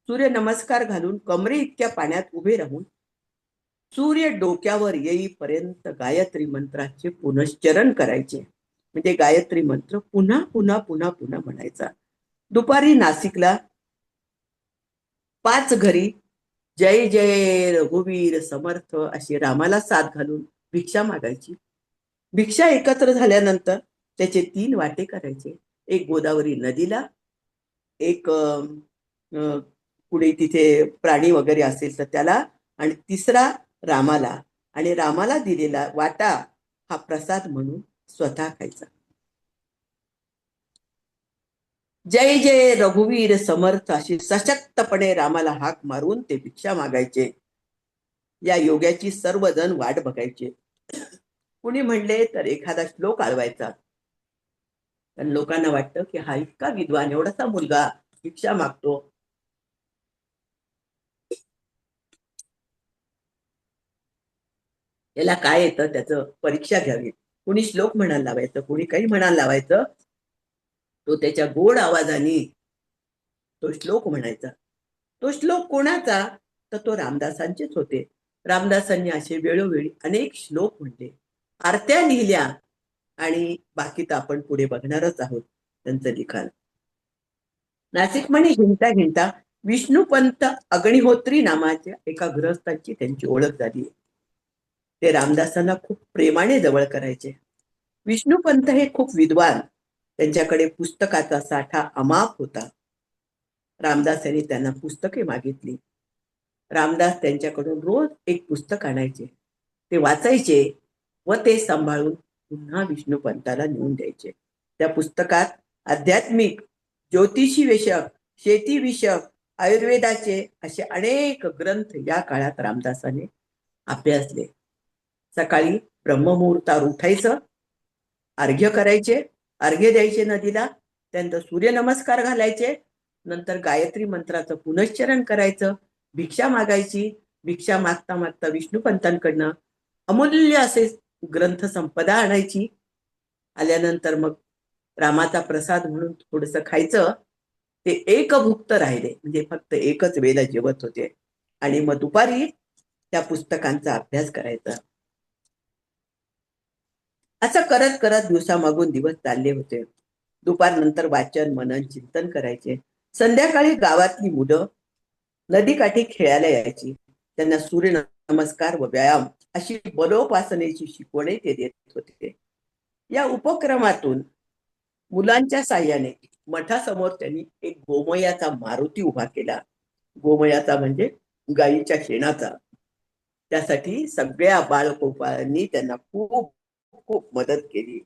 S3: सूर्य नमस्कार घालून कमरे इतक्या पाण्यात उभे राहून सूर्य डोक्यावर येईपर्यंत गायत्री मंत्राचे पुनश्चरण करायचे. म्हणजे गायत्री मंत्र पुन्हा पुन्हा पुन्हा पुन्हा म्हणायचा. दुपारी नाशिकला 5 घरी जय जय रघुवीर समर्थ अशी रामाला साथ घालून भिक्षा मागायची. भिक्षा एकत्र झाल्यानंतर त्याचे 3 वाटे करायचे. एक गोदावरी नदीला, एक पुढे तिथे प्राणी वगैरे असेल तर त्याला, आणि तिसरा रामाला. आणि रामाला दिलेला वाटा हा प्रसाद म्हणून स्वतः खायचा. जय जय रघुवीर समर्थ अशी सशक्तपणे रामाला हाक मारून ते भिक्षा मागायचे. या योग्याची सर्वजण वाट बघायचे. कुणी म्हणले तर एखादा श्लोक आळवायचा. पण लोकांना वाटतं की हा इतका विद्वान, एवढासा मुलगा भिक्षा मागतो, याला काय येतं, त्याचं परीक्षा घ्यावी. कुणी श्लोक म्हणायला लावायचं, कुणी काही म्हणायला लावायचं. तो त्याच्या गोड आवाजाने तो श्लोक म्हणायचा. तो श्लोक कोणाचा, तर तो रामदासांचेच होते. रामदासांनी असे वेळोवेळी अनेक श्लोक म्हणले, आरत्या लिहिल्या, आणि बाकी तर आपण पुढे बघणारच आहोत त्यांचं लिखाण. नाशिक म्हणे हिंडता हिंडता विष्णुपंत अग्निहोत्री नावाच्या एका गृहस्थांची त्यांची ओळख झाली. ते रामदासांना खूप प्रेमाने जवळ करायचे. विष्णुपंत हे खूप विद्वान, त्यांच्याकडे पुस्तकाचा साठा अमाप होता. रामदास यांनी त्यांना पुस्तके मागितली. रामदास त्यांच्याकडून रोज एक पुस्तक आणायचे, ते वाचायचे व ते सांभाळून पुन्हा विष्णुपंताला नेऊन द्यायचे. त्या पुस्तकात आध्यात्मिक, ज्योतिषी विषयक, शेती विषयक, आयुर्वेदाचे असे अनेक ग्रंथ या काळात रामदासाने अभ्यासले. सकाळी ब्रह्ममुहूर्तावर उठायचं, अर्घ्य करायचे, अर्घ्य द्यायचे नदीला, त्यानंतर सूर्यनमस्कार घालायचे, नंतर गायत्री मंत्राचं पुनश्चरण करायचं, भिक्षा मागायची. भिक्षा मागता मागता विष्णुपंतांकडनं अमूल्य असे ग्रंथ संपदा आणायची. आल्यानंतर मग रामाचा प्रसाद म्हणून थोडस खायचं. ते एकभुक्त राहिले, म्हणजे फक्त एकच वेळेला जेवत होते. आणि मग दुपारी त्या पुस्तकांचा अभ्यास करायचा. असं करत करत दिवसामागून दिवस चालले होते. दुपारनंतर वाचन, मनन, चिंतन करायचे. संध्याकाळी गावातली मुलं नदीकाठी खेळायला यायची. त्यांना सूर्य नमस्कार व व्यायाम अशी बलोपासनेची शिकवणे ते देत होते. या उपक्रमातून मुलांच्या साह्याने मठासमोर त्यांनी एक गोमयाचा मारुती उभा केला. गोमयाचा म्हणजे गायीच्या शेणाचा. त्यासाठी सगळ्या बाळकोपांनी त्यांना खूप खूप मदत केली.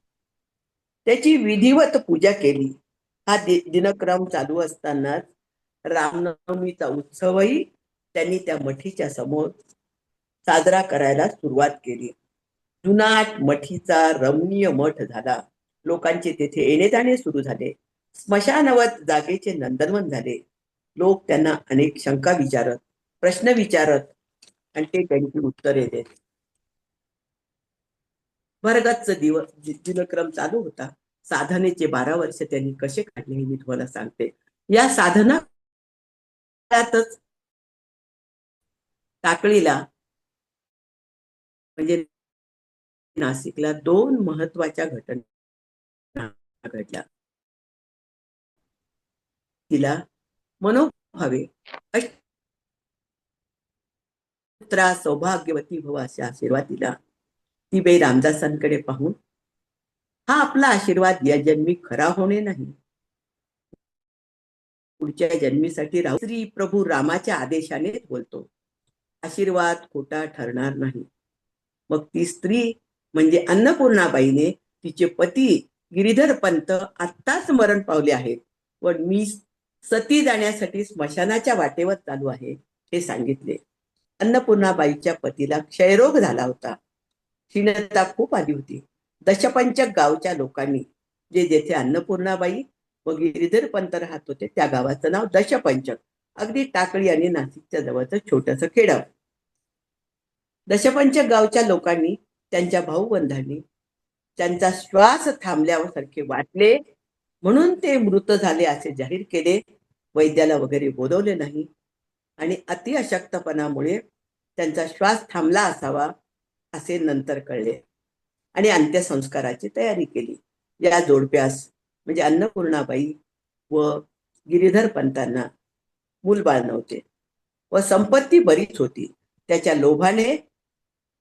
S3: त्याची विधिवत पूजा केली. हा दिनक्रम चालू असतानाच रामनवमीचा उत्सवही त्यांनी त्या मठीच्या समोर साजरा करायला सुरुवात केली. जुनाट मठीचा रमणीय मठ झाला. लोकांचे तेथे येणे जाणे सुरू झाले. स्मशानवत जागेचे नंदनवन झाले. लोक त्यांना अनेक शंका विचारत, प्रश्न विचारत आणि ते त्यांची उत्तरे देत. भरगच्च दिनक्रम चालू होता. साधनेचे 12 वर्ष त्यांनी कसे काढले हे मी तुम्हाला सांगते. या साधना काळातच टाकळीला म्हणजे नाशिकला 2 महत्वाच्या घटना घडल्या. तिला मनोभावे पुत्रा सौभाग्यवती भव असे आशीर्वाद दिला. ती बाई रामदासांकडे पाहून, हा आपला आशीर्वाद या जन्मी खरा होणे नाही, पुढच्या जन्मीसाठी श्री प्रभू रामाच्या आदेशाने बोलतो. आशीर्वाद खोटा ठरणार नाही. मग ती स्त्री म्हणजे अन्नपूर्णाबाईने तिचे पती गिरीधर पंत आत्ताच मरण पावले आहेत व मी सती जाण्यासाठी स्मशानाच्या वाटेवर चालू आहे हे सांगितले. अन्नपूर्णाबाईच्या पतीला क्षयरोग झाला होता. क्षीणता खूप आली होती. दशपंचक गावच्या लोकांनी, जे जेथे अन्नपूर्णाबाई व गिरीधर पंत राहत होते त्या गावाचं नाव दशपंचक, अगदी टाकळी आणि नाशिकच्या जवळचं छोटस खेड. दशपंचक गावच्या लोकांनी, त्यांच्या भाऊबंधांनी त्यांचा श्वास थांबल्यासारखे वाटले म्हणून ते मृत झाले असे जाहीर केले. वैद्याला वगैरे बोलवले नाही आणि अति अशक्तपणामुळे त्यांचा श्वास थांबला असावा असे नंतर कळले आणि अंत्यसंस्काराची तयारी केली. या जोडप्यास म्हणजे अन्नपूर्णाबाई व गिरीधर पंतांना मूलबाळ नव्हते व संपत्ती बरीच होती. त्याच्या लोभाने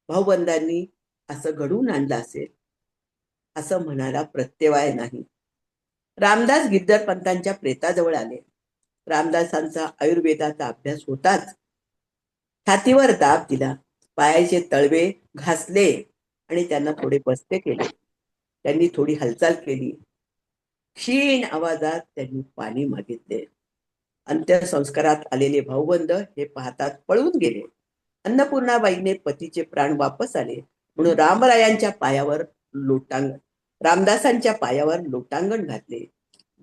S3: भाऊबंधांनी असं घडवून आणलं असेल असं म्हणायला प्रत्यवाय नाही. रामदास गिरधर पंतांच्या प्रेताजवळ आले. रामदासांचा आयुर्वेदाचा अभ्यास होताच. छातीवर दाब दिला, पायाचे तळवे घासले आणि त्यांना थोडे बसते केले. त्यांनी थोडी हालचाल केली. क्षीण आवाजात त्यांनी पाणी मागितले. अंत्यसंस्कारात आलेले भाऊबंद हे पाहतात पळून गेले. अन्नपूर्णाबाईने पतीचे प्राण वापस आले म्हणून रामरायांच्या पायावर रामदासांच्या पायावर लोटांगण घातले.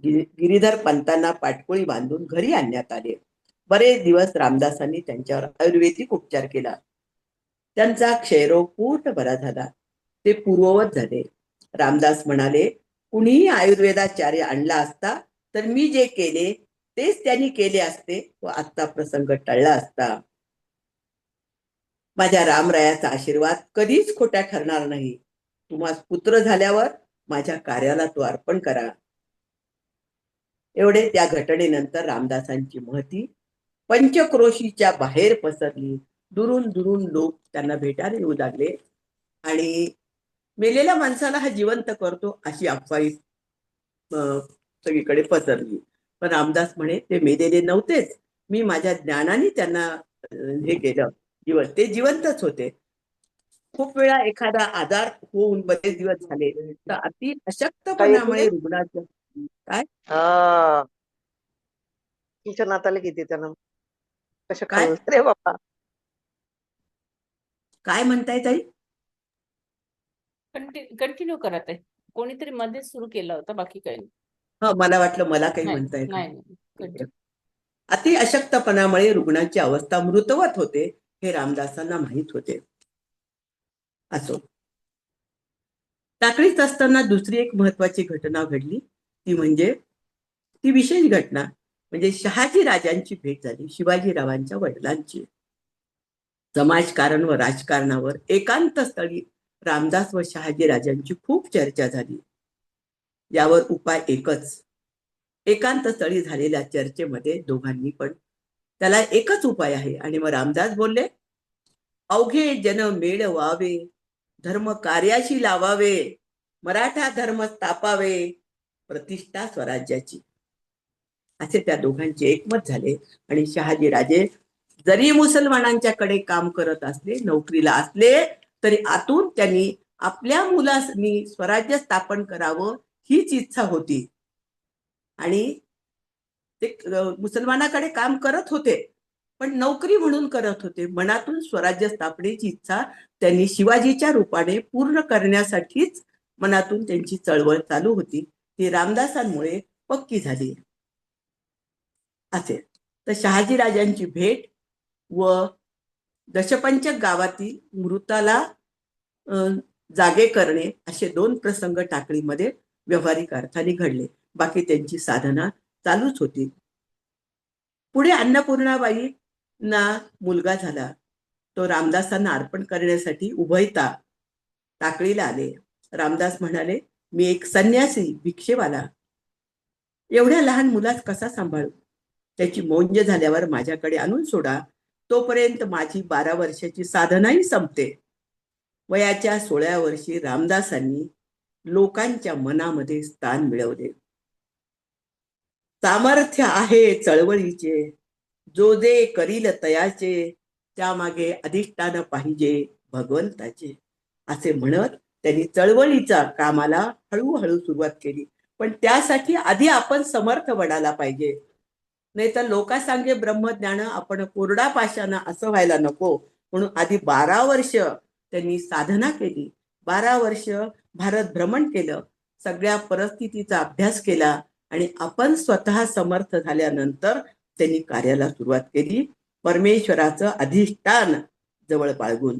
S3: गिरीधर पंतांना पाटकोळी बांधून घरी आणण्यात आले. बरेच दिवस रामदासांनी त्यांच्यावर आयुर्वेदिक उपचार केला. त्यांचा क्षयरोग पूर्ण बरा झाला. ते पूर्ववत झाले. रामदास म्हणाले, कुणीही आयुर्वेदाचार्य आणला असता तर मी जे केले तेच त्यांनी केले असते व आजचा प्रसंग टळला असता. माझ्या रामरायाचा आशीर्वाद कधीच खोटा ठरणार नाही. तुम्हाला पुत्र झाल्यावर माझ्या कार्याला तो अर्पण करा. एवढे त्या घटनेनंतर रामदासांची महती पंचक्रोशीच्या बाहेर पसरली. दुरून दुरून लोक त्यांना भेटायला येऊ लागले आणि मेलेल्या माणसाला हा जिवंत करतो अशी अफवाई सगळीकडे पसरली. पण रामदास म्हणे, ते मेलेले नव्हतेच, मी माझ्या ज्ञानाने त्यांना हे केलं, ते जिवंतच होते. खूप वेळा एखादा आजार होऊन बरेच दिवस झाले तर अति अशक्तपणामुळे रुग्णाचं काय
S4: तुमच्या नाताला किती त्यानं कशा
S3: काय
S4: खाऊ रे बाबा.
S3: काय म्हणताय ताई?
S2: कंटिन्यू करा ताई. कोणीतरी मध्येच सुरू केला होता, बाकी काही नाही.
S3: हा, मला वाटलं मला काही
S2: नाही
S3: म्हणताय का.
S2: नाही नाही, continue.
S3: अति अशक्तपणामुळे रुग्णाची अवस्था मृतवत होते हे रामदासांना माहित होते. असो, टाकळीत असताना दुसरी एक महत्वाची घटना घडली. ती विशेष घटना म्हणजे शहाजी राजांची भेट झाली शिवाजीरावांच्या वडिलांची. समाजकारण व राजकारणावर एकांत स्थळी रामदास व शहाजी राजांची खूप चर्चा झाली. यावर उपाय एकच. एकांत स्थळी झालेल्या चर्चेमध्ये दोघांनी पण त्याला एकच उपाय आहे आणि मग रामदास बोलले, अवघे जन मेळ व्हावे, धर्म कार्याशी लावावे, मराठा धर्म स्थापावे, प्रतिष्ठा स्वराज्याची. असे त्या दोघांचे एकमत झाले आणि शहाजी राजे जरी मुसलमानांच्याकडे काम करत असले, नोकरीला असले, तरी आतून त्यांनी आपल्या मुलांनी स्वराज्य स्थापन करावं हीच इच्छा होती. आणि ते मुसलमानाकडे काम करत होते, पण नोकरी म्हणून करत होते. मनातून स्वराज्य स्थापनेची इच्छा त्यांनी शिवाजीच्या रूपाने पूर्ण करण्यासाठीच मनातून त्यांची चळवळ चालू होती. ती रामदासांमुळे पक्की झाली. असे तर शहाजीराजांची भेट व दशपंचक गावातील मृताला जागे करणे असे 2 प्रसंग टाकळीमध्ये व्यवहारिक अर्थाने घडले. बाकी त्यांची साधना चालूच होती. पुढे अन्नपूर्णाबाई ना मुलगा झाला. तो रामदासांना अर्पण करण्यासाठी उभयता टाकळीला आले. रामदास म्हणाले, मी एक संन्यासी भिक्षेवाला एवढ्या लहान मुलास कसा सांभाळू? त्याची मोंज झाल्यावर माझ्याकडे आणून सोडा, तोपर्यंत माझी 12 वर्षाची साधनाही संपते. वयाच्या 16व्या वर्षी रामदासांनी लोकांच्या मनामध्ये स्थान मिळवले. सामर्थ्य आहे चळवळीचे, जो जे करील तयाचे, त्यामागे अधिष्ठान पाहिजे भगवंताचे, असे म्हणत त्यांनी चळवळीच्या कामाला हळूहळू सुरुवात केली. पण त्यासाठी आधी आपण समर्थ बनायला पाहिजे. नाही तर लोका सांगे ब्रह्मज्ञान, आपण कोरडा पाषाण असं व्हायला नको. म्हणून आधी 12 वर्ष त्यांनी साधना केली. 12 वर्ष भारत भ्रमण केलं, सगळ्या परिस्थितीचा अभ्यास केला आणि आपण स्वतः समर्थ झाल्यानंतर त्यांनी कार्याला सुरुवात केली, परमेश्वराचं अधिष्ठान जवळ बाळगून.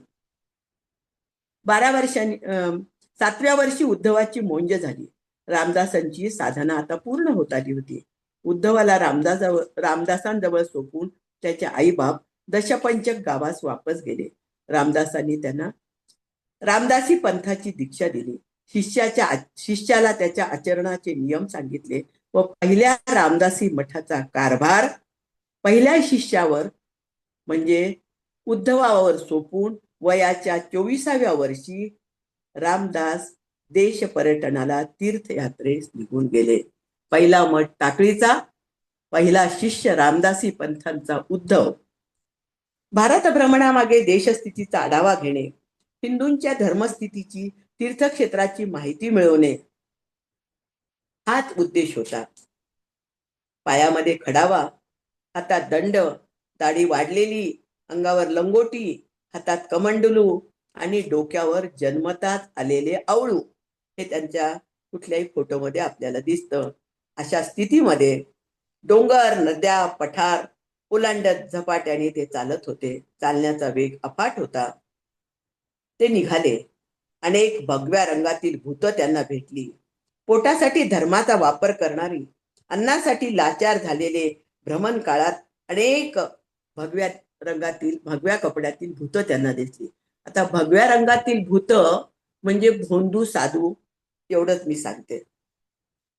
S3: 12 वर्षांनी 7व्या वर्षी उद्धवाची मोंज झाली. रामदासांची साधना आता पूर्ण होत आली होती. उद्धवाला रामदासांजवळ सोपून त्याचे आईबाप दशपंचक गावास वापस गेले. रामदासांनी त्यांना रामदासी पंथाची दीक्षा दिली. शिष्याला त्याच्या आचरणाचे नियम सांगितले व पहिल्या रामदासी मठाचा कारभार पहिल्या शिष्यावर म्हणजे उद्धवावर सोपून वयाच्या 24व्या वर्षी रामदास देश पर्यटनाला तीर्थयात्रेस निघून गेले. पहिला मठ टाकळीचा, पहिला शिष्य रामदासी पंथांचा उद्धव. भारत भ्रमणामागे देशस्थितीचा आढावा घेणे, हिंदूंच्या धर्मस्थितीची, तीर्थक्षेत्राची माहिती मिळवणे हाच उद्देश होता. पायामध्ये खडावा, हातात दंड, दाढी वाढलेली, अंगावर लंगोटी, हातात कमंडलू आणि डोक्यावर जन्मताच आलेले आवळू हे त्यांच्या कुठल्याही फोटोमध्ये आपल्याला दिसतं. अशा स्थितीमध्ये डोंगर, नद्या, पठार ओलांडत झपाट्याने ते चालत होते. चालण्याचा वेग अफाट होता. ते निघाले. अनेक भगव्या रंगातील भूत त्यांना भेटली. पोटासाठी धर्माचा वापर करणारी, अन्नासाठी लाचार झालेले भ्रमण काळात अनेक भगव्या रंगातील, भगव्या कपड्यातील भूत त्यांना दिसली. आता भगव्या रंगातील भूत म्हणजे भोंदू साधू एवढंच मी सांगते.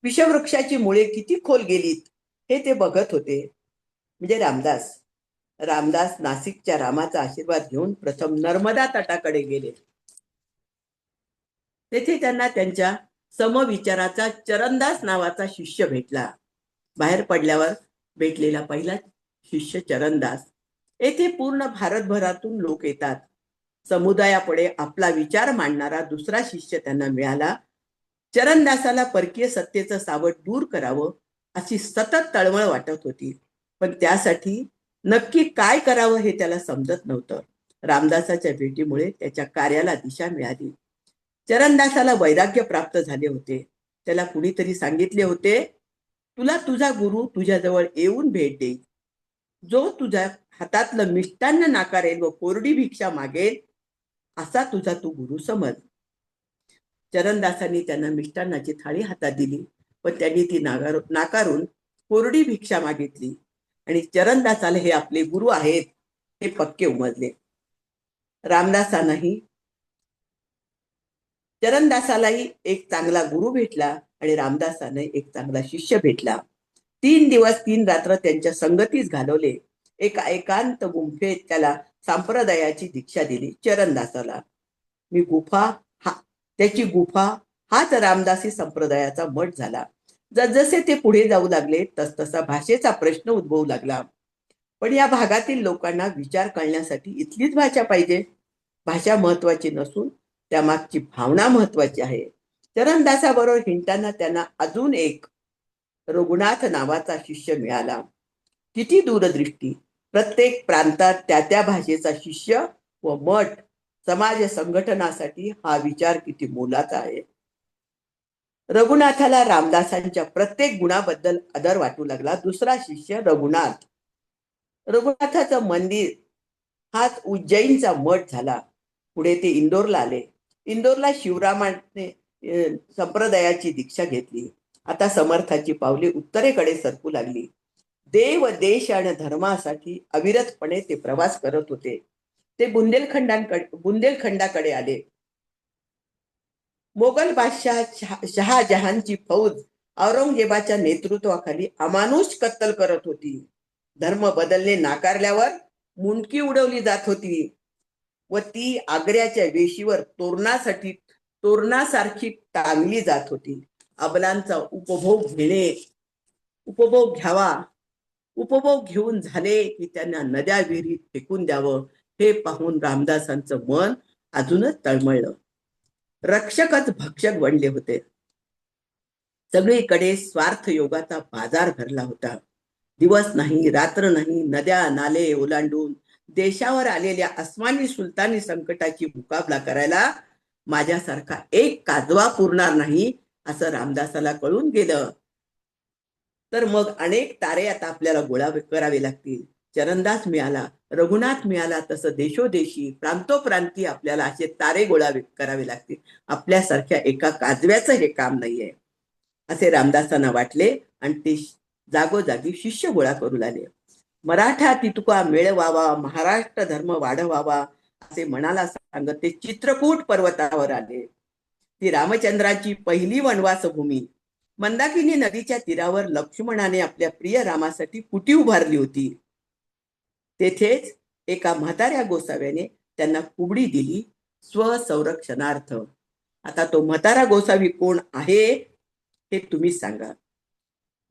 S3: विषवृक्षाची मुळे किती खोल गेलीत हे ते बघत होते. म्हणजे रामदास नाशिकच्या रामाचा आशीर्वाद घेऊन प्रथम नर्मदा तटाकडे गेले. तेथे त्यांना त्यांच्या समविचाराचा चरणदास नावाचा शिष्य भेटला. बाहेर पडल्यावर भेटलेला पहिला शिष्य चरणदास. येथे पूर्ण भारतभरातून लोक येतात. समुदायापुढे आपला विचार मांडणारा दुसरा शिष्य त्यांना मिळाला. चरणदासाला परकीय सत्तेचं सावट दूर करावं अशी सतत तळमळ वाटत होती, पण त्यासाठी नक्की काय करावं हे त्याला समजत नव्हतं. रामदासाच्या भेटीमुळे त्याच्या कार्याला दिशा मिळाली. चरणदासाला वैराग्य प्राप्त झाले होते. त्याला कुणीतरी सांगितले होते, तुला तुझा गुरु तुझ्याजवळ येऊन भेट देईल. जो तुझ्या हातातलं मिष्टान्न नाकारेल व कोरडी भिक्षा मागेल असा तुझा तू गुरु समज. चरणदासांनी त्यांना मिष्टान्नाची थाळी हातात दिली, पण त्यांनी ती नाकारून कोरडी भिक्षा मागितली आणि चरणदासाला हे आपले गुरु आहेत हे पक्के उमजले. चरणदासालाही एक चांगला गुरु भेटला आणि रामदासाने एक चांगला शिष्य भेटला. 3 दिवस 3 रात्र त्यांच्या संगतीस घालवले. एका एकांत गुंफेत त्याला संप्रदायाची दीक्षा दिली. चरणदासाला त्याची गुफा हाच रामदासी संप्रदायाचा मठ झाला. जसजसे ते पुढे जाऊ लागले तसतसा भाषेचा प्रश्न उद्भवू लागला. पण या भागातील लोकांना विचार करण्यासाठी इथलीच भाषा पाहिजे. भाषा महत्वाची नसून त्यामागची भावना महत्वाची आहे. चरणदासाबरोबर हिंडताना त्यांना अजून एक रघुनाथ नावाचा शिष्य मिळाला. किती दूरदृष्टी! प्रत्येक प्रांतात त्या भाषेचा शिष्य व मठ समाज संघटनासाठी हा विचार किती मोलाचा आहे. रघुनाथाला रामदासांच्या प्रत्येक गुणाबद्दल आदर वाटू लागला. दुसरा शिष्य रघुनाथ. रघुनाथाचं मंदिर हाच उज्जैनचा मठ झाला. पुढे ते इंदोरला आले. इंदोरला शिवरामाने संप्रदायाची दीक्षा घेतली. आता समर्थाची पावले उत्तरेकडे सरकू लागली. देव, देश आणि धर्मासाठी अविरतपणे ते प्रवास करत होते. ते बुंदेलखंडाकडे आले. मोगल बादशाह शहाजहानची फौज औरंगजेबाच्या नेतृत्वाखाली अमानुष कत्तल करत होती. धर्म बदलणे नाकारल्यावर मुंडकी उडवली जात होती व ती आग्र्याच्या वेशीवर तोरणासारखी टांगली जात होती. अबलांचा उपभोग घेऊन झाले की त्यांना नद्या विहिरीत फेकून द्यावं हे पाहून रामदासांचं मन अजूनच तळमळलं. रक्षकच भक्षक बनले होते. सगळीकडे स्वार्थ योगाचा बाजार भरला होता. दिवस नाही, रात्र नाही, नद्या नाले ओलांडून देशावर आलेल्या अस्मानी सुलतानी संकटाची मुकाबला करायला माझ्यासारखा एक काजवा पुरणार नाही असं रामदासाला कळून गेलं. तर मग अनेक तारे आता आपल्याला गोळा करावे लागतील. चरणदास मिळाला, रघुनाथ मिळाला, तसं देशोदेशी प्रांतोप्रांती आपल्याला असे तारे गोळा करावे लागतील. आपल्यासारख्या एका काजव्याचं हे काम नाहीये असे रामदासांना वाटले आणि ते जागोजागी शिष्य गोळा करू लागले. मराठा तितुका मिळवावा, महाराष्ट्र धर्म वाढवावा असे मनाला सांगत ते चित्रकूट पर्वतावर आले. ती रामचंद्राची पहिली वनवास भूमी. मंदाकिनी नदीच्या तीरावर लक्ष्मणाने आपल्या प्रिय रामासाठी कुटी उभारली होती. तेथेच एका म्हाताऱ्या गोसाव्याने त्यांना कुबडी दिली स्वसंरक्षणार्थ. आता तो म्हातारा गोसावी कोण आहे हे तुम्ही सांगा.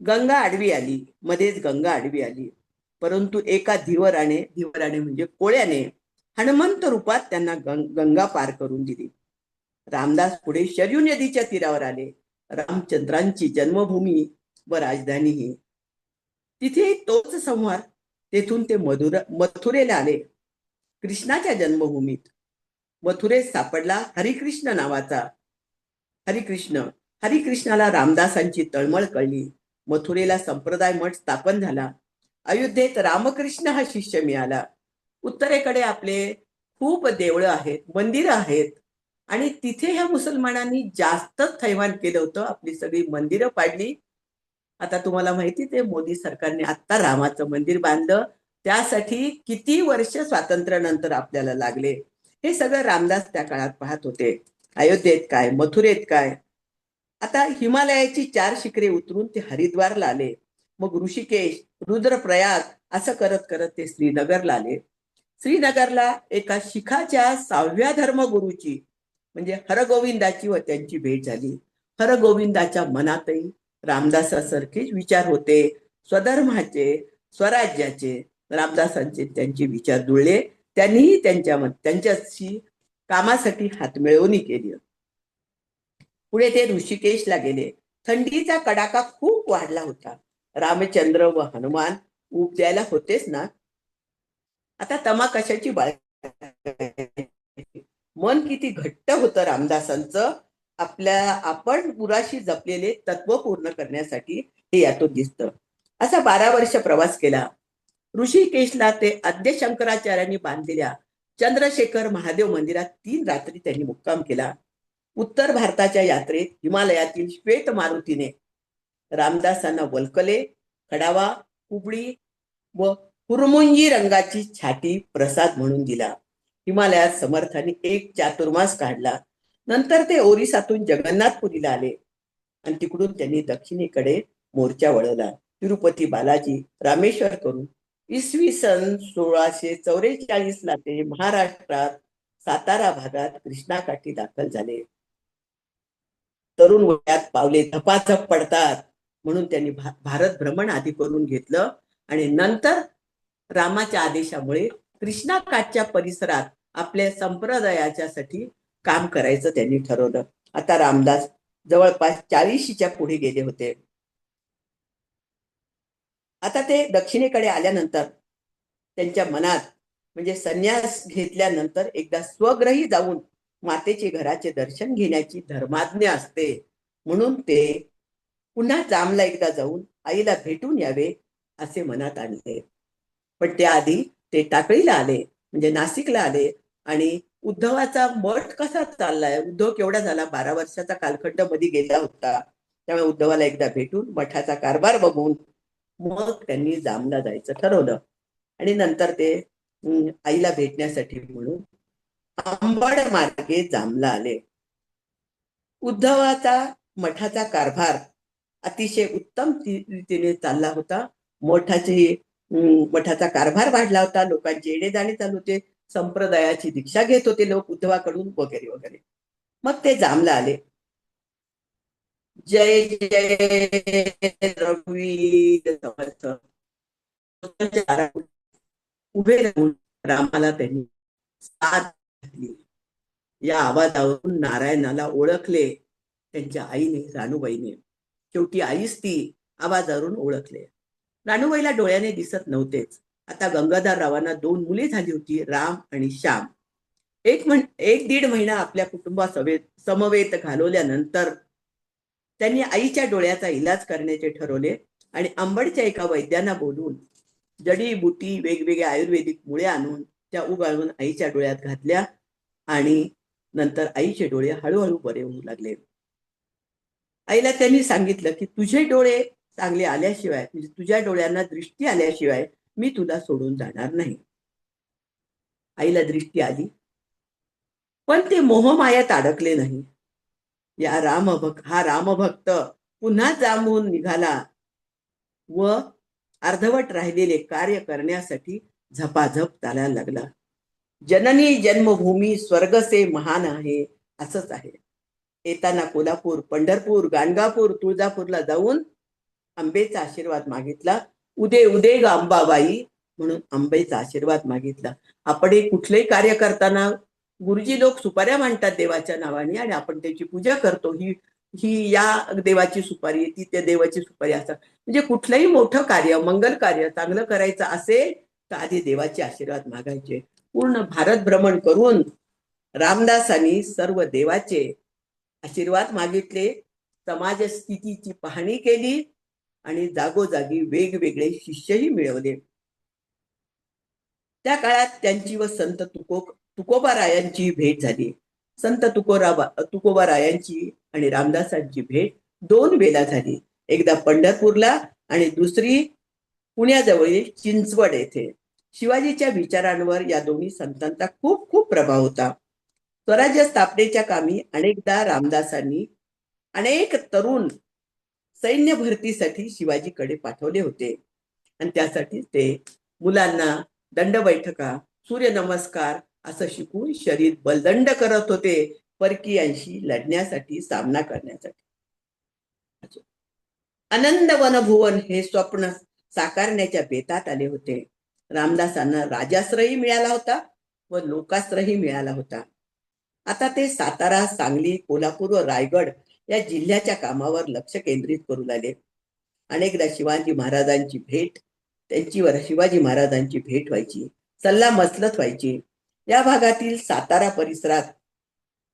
S3: गंगा आडवी आली, मध्येच गंगा आडवी आली, परंतु एका धीवराने म्हणजे कोळ्याने हनुमंत रूपात त्यांना गंगा पार करून दिली. रामदास पुढे शरयू नदीच्या तीरावर आले. रामचंद्रांची जन्मभूमी व राजधानी ही तिथे तोच संहार. तेथून ते मथुरेला आले. कृष्णाच्या जन्मभूमीत मथुरेत सापडला हरिकृष्ण नावाचा हरिकृष्णाला रामदासांची तळमळ कळली. मथुरेला संप्रदाय मठ स्थापन झाला. अयोध्येत रामकृष्ण हा शिष्य मिळाला. उत्तरेकडे आपले खूप देवळं आहेत, मंदिरं आहेत आणि तिथे ह्या मुसलमानांनी जास्तच थैमान केलं होतं. आपली सगळी मंदिरं पाडली. आता तुम्हाला माहितीच आहे, मोदी सरकारने आता रामाचं मंदिर बांधलं. त्यासाठी किती वर्ष स्वातंत्र्यानंतर आपल्याला लागले हे सगळं रामदास त्या काळात पाहत होते. अयोध्येत काय, मथुरेत काय. आता हिमालयाची 4 शिखरे उतरून ते हरिद्वारला आले. मग ऋषिकेश, रुद्रप्रयाग असं करत करत ते श्रीनगरला आले. श्रीनगरला एका शिखाच्या 6व्या धर्मगुरूची म्हणजे हरगोविंदाची व त्यांची भेट झाली. हरगोविंदाच्या मनातही रामदासासारखेच विचार होते. स्वधर्माचे, स्वराज्याचे रामदासांचे त्यांचे विचार जुळले. त्यांनीही त्यांच्याशी कामासाठी हातमिळवणी केली. पुढे ते ऋषिकेशला गेले. थंडीचा कडाका खूप वाढला होता. रामचंद्र व हनुमान ऊब द्यायला होतेच ना. आता तमा कशाची बाळ. मन किती घट्ट होतं रामदासांचं. आपण पुराशी जपलेले तत्व पूर्ण करण्यासाठी हे यातून दिसतं. असा 12 वर्ष प्रवास केला. ऋषिकेशला ते आद्य शंकराचार्यांनी बांधलेल्या चंद्रशेखर महादेव मंदिरात 3 रात्री त्यांनी मुक्काम केला. उत्तर भारताच्या यात्रेत हिमालयातील श्वेत मारुतीने रामदासांना वल्कले, खडावा, कुबडी व हुरमुंजी रंगाची छाटी प्रसाद म्हणून दिला. हिमालयात समर्थांनी 1 चातुर्मास काढला. नंतर ते ओरिसातून जगन्नाथपुरीला आले आणि तिकडून त्यांनी दक्षिणेकडे मोर्चा वळवला. तिरुपती बालाजी, रामेश्वर करून इसवी सन 1644 ते महाराष्ट्रात सातारा भागात कृष्णाकाठी दाखल झाले. तरुण वयात पावले धपाधप पडतात म्हणून त्यांनी भारत भ्रमण आधी करून घेतलं आणि नंतर रामाच्या आदेशामुळे कृष्णाकाठच्या परिसरात आपल्या संप्रदायाच्यासाठी काम करायचं त्यांनी ठरवलं. आता रामदास जवळपास 40च्या पुढे गेले होते. आता ते दक्षिणेकडे आल्यानंतर त्यांच्या मनात म्हणजे संन्यास घेतल्यानंतर एकदा स्वग्रही जाऊन मातेचे घराचे दर्शन घेण्याची धर्माज्ञा असते, म्हणून ते पुन्हा जामला एकदा जाऊन आईला भेटून यावे असे मनात आणले. पण त्याआधी ते टाकळीला आले, म्हणजे नाशिकला आले. आणि उद्धवाचा मठ कसा चाललाय, उद्धव केवढा झाला, 12 वर्षाचा कालखंड मध्ये गेला होता. त्यामुळे उद्धवाला एकदा भेटून मठाचा कारभार बघून मग त्यांनी जामला जायचं ठरवलं. आणि नंतर ते आईला भेटण्यासाठी म्हणून अंबड मार्गे जामला आले. उद्धवाचा मठाचा कारभार अतिशय उत्तम रीतीने चालला होता. मठाचा कारभार वाढला होता. लोकांचे येणे जाणे चालू होते. संप्रदायाची दीक्षा घेत होते लोक उद्धवाकडून वगैरे वगैरे. मग ते जामला आले. जय जय रघुवीर समर्थ उभे राहून रामाला त्यांनी साथ घातली. या आवाजावरून नारायणाला ओळखले त्यांच्या आईने, रानूबाईने. शेवटी आईच ती आवाजावरून ओळखले. रानूबाईला डोळ्याने दिसत नव्हतेच. आता गंगाधररावांना 2 मुले झाली होती, राम आणि श्याम. 1-1.5 महिना आपल्या समवेत घालवल्यानंतर त्यांनी आईच्या डोळ्याचा इलाज करण्याचे ठरवले आणि अंबडच्या एका वैद्यांना बोलवून जडीबुटी वेगवेगळ्या आयुर्वेदिक मुळे आणून त्या उगाळून आईच्या डोळ्यात घातल्या आणि नंतर आईचे डोळे हळूहळू बरे होऊ लागले. आईला त्यांनी सांगितलं की तुझे डोळे चांगले आल्याशिवाय, म्हणजे तुझ्या डोळ्यांना दृष्टी आल्याशिवाय मी तुला सोडून जाणार नाही. आईला दृष्टी आली, पण ते मोहमायात अडकले नाही. हा रामभक्त पुन्हा जामून निघाला व अर्धवट राहिलेले कार्य करण्यासाठी झपाझप चालायला लागला. जननी जन्मभूमी स्वर्ग से महान आहे असंच आहे. येताना कोल्हापूर, पंढरपूर, गाणगापूर, तुळजापूरला जाऊन अंबेचा आशीर्वाद मागितला. उदे उदे ग अंबाबाई म्हणून अंबेचा आशीर्वाद मागितला. आपण कुठलेही कार्य करताना गुरुजी लोक सुपाऱ्या मांडतात देवाच्या नावाने आणि आपण त्याची पूजा करतो. ही या देवाची सुपारी, ती त्या देवाची सुपारी असतात. म्हणजे कुठलंही मोठं कार्य, मंगल कार्य चांगलं करायचं असेल तर आधी देवाचे आशीर्वाद मागायचे. पूर्ण भारत भ्रमण करून रामदासांनी सर्व देवाचे आशीर्वाद मागितले, समाज स्थितीची पाहणी केली आणि जागोजागी वेगवेगळे शिष्यही मिळवले. त्या काळात त्यांची व संत तुकोबारायांची भेट झाली. संत तुकोबारायांची आणि रामदासांची भेट 2 वेळा झाली. एकदा पंढरपूरला आणि दुसरी पुण्याजवळील चिंचवड येथे. शिवाजीच्या विचारांवर या दोन्ही संतांचा खूप खूप प्रभाव होता. स्वराज्य स्थापनेच्या कामी अनेकदा रामदासांनी अनेक तरुण सैन्य भरतीसाठी शिवाजीकडे पाठवले होते आणि त्यासाठी ते मुलांना दंड बैठका, सूर्यनमस्कार असं शिकून शरीर बलदंड करत होते, परकीयांशी लढण्यासाठी, सामना करण्यासाठी. आनंद वनभुवन हे स्वप्न साकारण्याच्या बेतात आले होते. रामदासांना राजाश्रयही मिळाला होता व लोकाश्रयही मिळाला होता. आता ते सातारा, सांगली, कोल्हापूर व रायगड या जिल्ह्याच्या कामावर लक्ष केंद्रित करू लागले. अनेकदा शिवाजी महाराजांची भेट व्हायची, सल्ला मसलत व्हायची. या भागातील सातारा परिसरात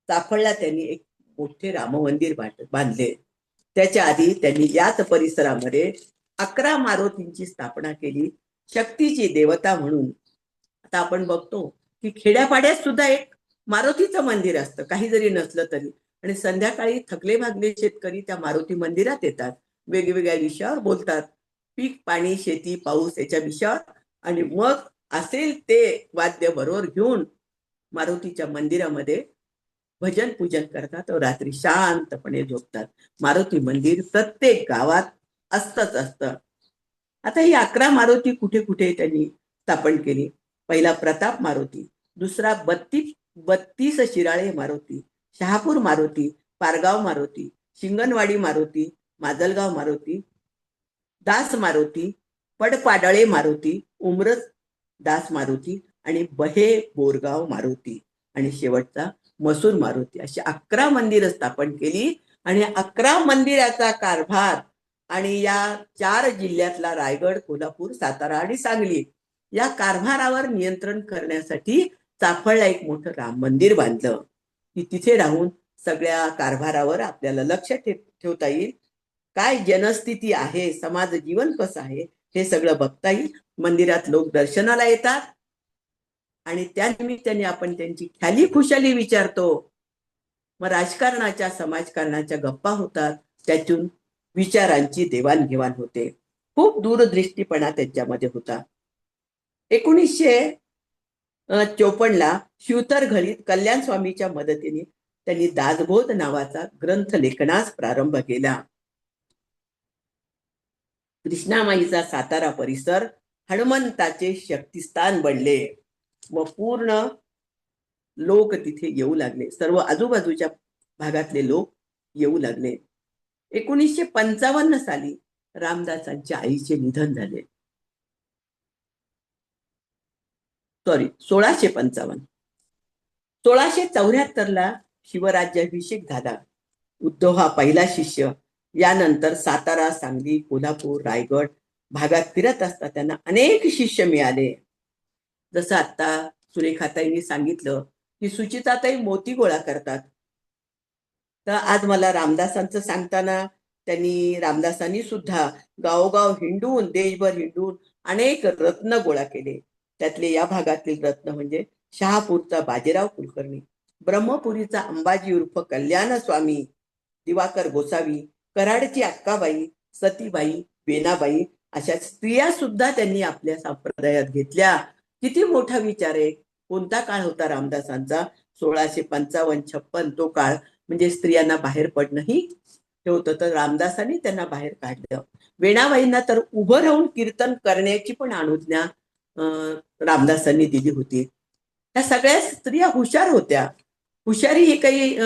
S3: चाफळला त्यांनी एक मोठे राम मंदिर बांधले. त्याच्या आधी त्यांनी याच परिसरामध्ये 11 मारुतींची स्थापना केली, शक्तीची देवता म्हणून. आता आपण बघतो की खेड्यापाड्यात सुद्धा एक मारुतीचं मंदिर असतं, काही जरी नसलं तरी. आणि संध्याकाळी थकले भागले शेतकरी त्या मारुती मंदिरात येतात, वेगवेगळ्या विषयावर बोलतात, पीक, पाणी, शेती, पाऊस याच्या विषयावर. आणि मग असेल ते वाद्य बरोबर घेऊन मारुतीच्या मंदिरामध्ये भजन पूजन करतात व रात्री शांतपणे झोपतात. मारुती मंदिर प्रत्येक गावात असतच असतं. आता ही 11 मारुती कुठे कुठे त्यांनी स्थापन केली. पहिला प्रताप मारुती, दुसरा 32 शिराळे मारुती, शहापूर मारुती, पारगाव मारुती, शिंगणवाडी मारुती, माजलगाव मारुती, दास मारुती, पडपाडळे मारुती, उमरस दास मारुती आणि बहे बोरगाव मारुती आणि शेवटचा मसूर मारुती. अशी 11 मंदिरं स्थापन केली आणि 11 मंदिराचा कारभार आणि या 4 जिल्ह्यातला रायगड, कोल्हापूर, सातारा आणि सांगली या कारभारावर नियंत्रण करण्यासाठी चाफळला एक मोठं राम मंदिर बांधलं की तिथे राहून सगळ्या कारभारावर आपल्याला लक्ष ठेवता येईल. काय जनस्थिती आहे, समाज जीवन कसं आहे हे सगळं बघता येईल. मंदिरात लोक दर्शनाला येतात आणि त्या निमित्ताने आपण त्यांची ख्याली खुशाली विचारतो. मग राजकारणाच्या समाजकारणाच्या गप्पा होतात, त्यातून विचारांची देवाणघेवाण होते. खूप दूरदृष्टीपणा त्यांच्यामध्ये होता. 1954ला शिवतर घळीत कल्याण स्वामीच्या मदतीने त्यांनी दासबोध नावाचा ग्रंथ लेखनास प्रारंभ केला. कृष्णामाईचा सातारा परिसर हनुमंताचे शक्तिस्थान बनले व पूर्ण लोक तिथे येऊ लागले. सर्व आजूबाजूच्या भागातले लोक येऊ लागले. 1955 साली रामदासांच्या आईचे निधन झाले. 1655. 1674ला शिवराज्याभिषेक झाला. उद्धव हा पहिला शिष्य. यानंतर सातारा, सांगली, कोल्हापूर, रायगड भागात फिरत असता त्यांना अनेक शिष्य मिळाले. जसं आता सुरेखाताईंनी सांगितलं की सुचिताताई मोती गोळा करतात. तर आज मला रामदासांचं सांगताना रामदासांनी सुद्धा गावोगाव हिंडून, देशभर हिंडून अनेक रत्न गोळा केले. त्यातले या भागातील रत्न म्हणजे शहापूरचा बाजीराव कुलकर्णी, ब्रह्मपुरीचा अंबाजी उर्फ कल्याण स्वामी, दिवाकर गोसावी, कराडची अक्काबाई, सतीबाई, बेनाबाई अशा स्त्रिया सुद्धा त्यांनी आपल्या संप्रदायात घेतल्या. किती मोठा विचार आहे. कोणता काळ होता रामदासांचा? 1655-56 तो काळ म्हणजे स्त्रियांना बाहेर पडणंही हे होतं. तर रामदासांनी त्यांना बाहेर काढलं. वेणाबाईंना तर उभं राहून कीर्तन करण्याची पण अनुज्ञा रामदासांनी दिली होती. त्या सगळ्या स्त्रिया हुशार होत्या. हुशारी ही काही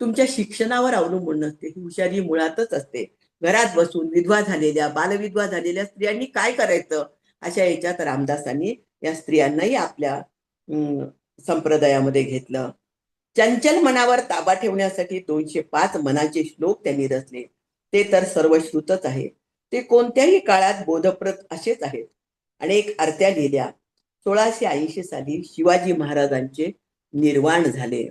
S3: तुमच्या शिक्षणावर अवलंबून नसते. ही हुशारी मुळातच असते. घरात बसून विधवा झालेल्या, बालविधवा झालेल्या स्त्रियांनी काय करायचं, अशा याच्यात रामदासांनी या स्त्रियांनाही आपल्या संप्रदायामध्ये घेतलं. चंचल मनावर ताबा ठेवण्यासाठी 205 मनाचे श्लोक त्यांनी रचले. ते तर सर्वश्रुतच आहे. ते कोणत्याही काळात बोधप्रद असेच आहेत. अनेक आरत्या लिहिल्या. 1680 साली शिवाजी महाराजांचे निर्वाण झाले.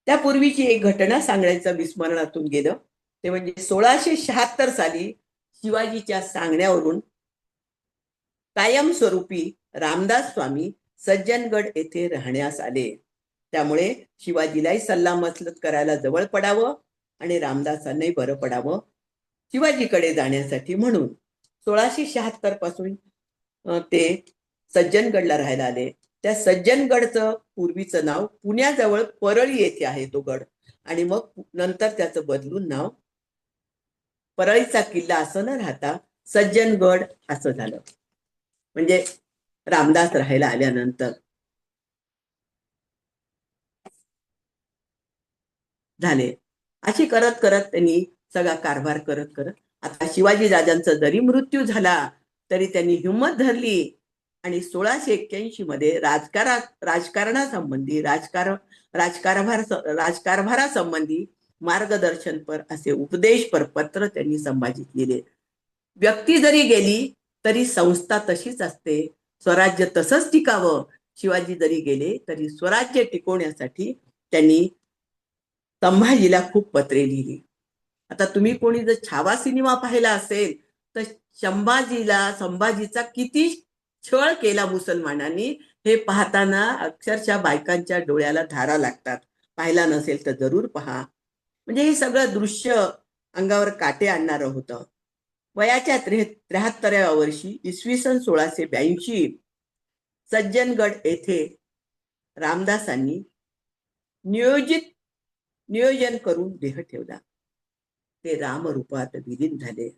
S3: त्यापूर्वीची एक घटना सांगण्याचं विस्मरणातून गेलं. ते म्हणजे 1676 साली शिवाजीच्या सांगण्यावरून कायमस्वरूपी रामदास स्वामी सज्जनगड येथे राहण्यास आले. त्यामुळे शिवाजीलाही सल्लामसलत करायला जवळ पडावं आणि रामदासांनाही बरं पडावं शिवाजीकडे जाण्यासाठी म्हणून 1676 पासून ते सज्जनगडला राहायला आले. त्या सज्जनगडचं पूर्वीचं नाव पुण्याजवळ परळी येथे आहे तो गड, आणि मग नंतर त्याचं बदलून नाव परळीचा किल्ला असं न राहता सज्जनगड असं झालं. म्हणजे रामदास राहायला आल्यानंतर झाले. अशी करत करत त्यांनी सगळा कारभार करत करत आता शिवाजी राजांचा जरी मृत्यू झाला तरी त्यांनी हिंमत धरली आणि 1681 मध्ये राजकारभारासंबंधी मार्गदर्शनपर असे उपदेशपर पत्र त्यांनी संभाजीत लिहिले. व्यक्ती जरी गेली तरी संस्था तशीच असते. स्वराज्य तसंच टिकावं. शिवाजी जरी गेले तरी स्वराज्य टिकवण्यासाठी त्यांनी संभाजीला खूप पत्रे लिहिली. आता तुम्ही कोणी जर छावा सिनेमा पाहिला असेल तर संभाजीचा किती छळ केला मुसलमानांनी हे पाहताना अक्षरशः बायकांच्या डोळ्याला धारा लागतात. पाहिला नसेल तर जरूर पहा. म्हणजे हे सगळं दृश्य अंगावर काटे आणणारं होतं. वयाच्या 73व्या वर्षी इसवी सन 1682 सज्जनगड येथे रामदासांनी नियोजन करून देह ठेवला. ते रामरूपात विलीन झाले.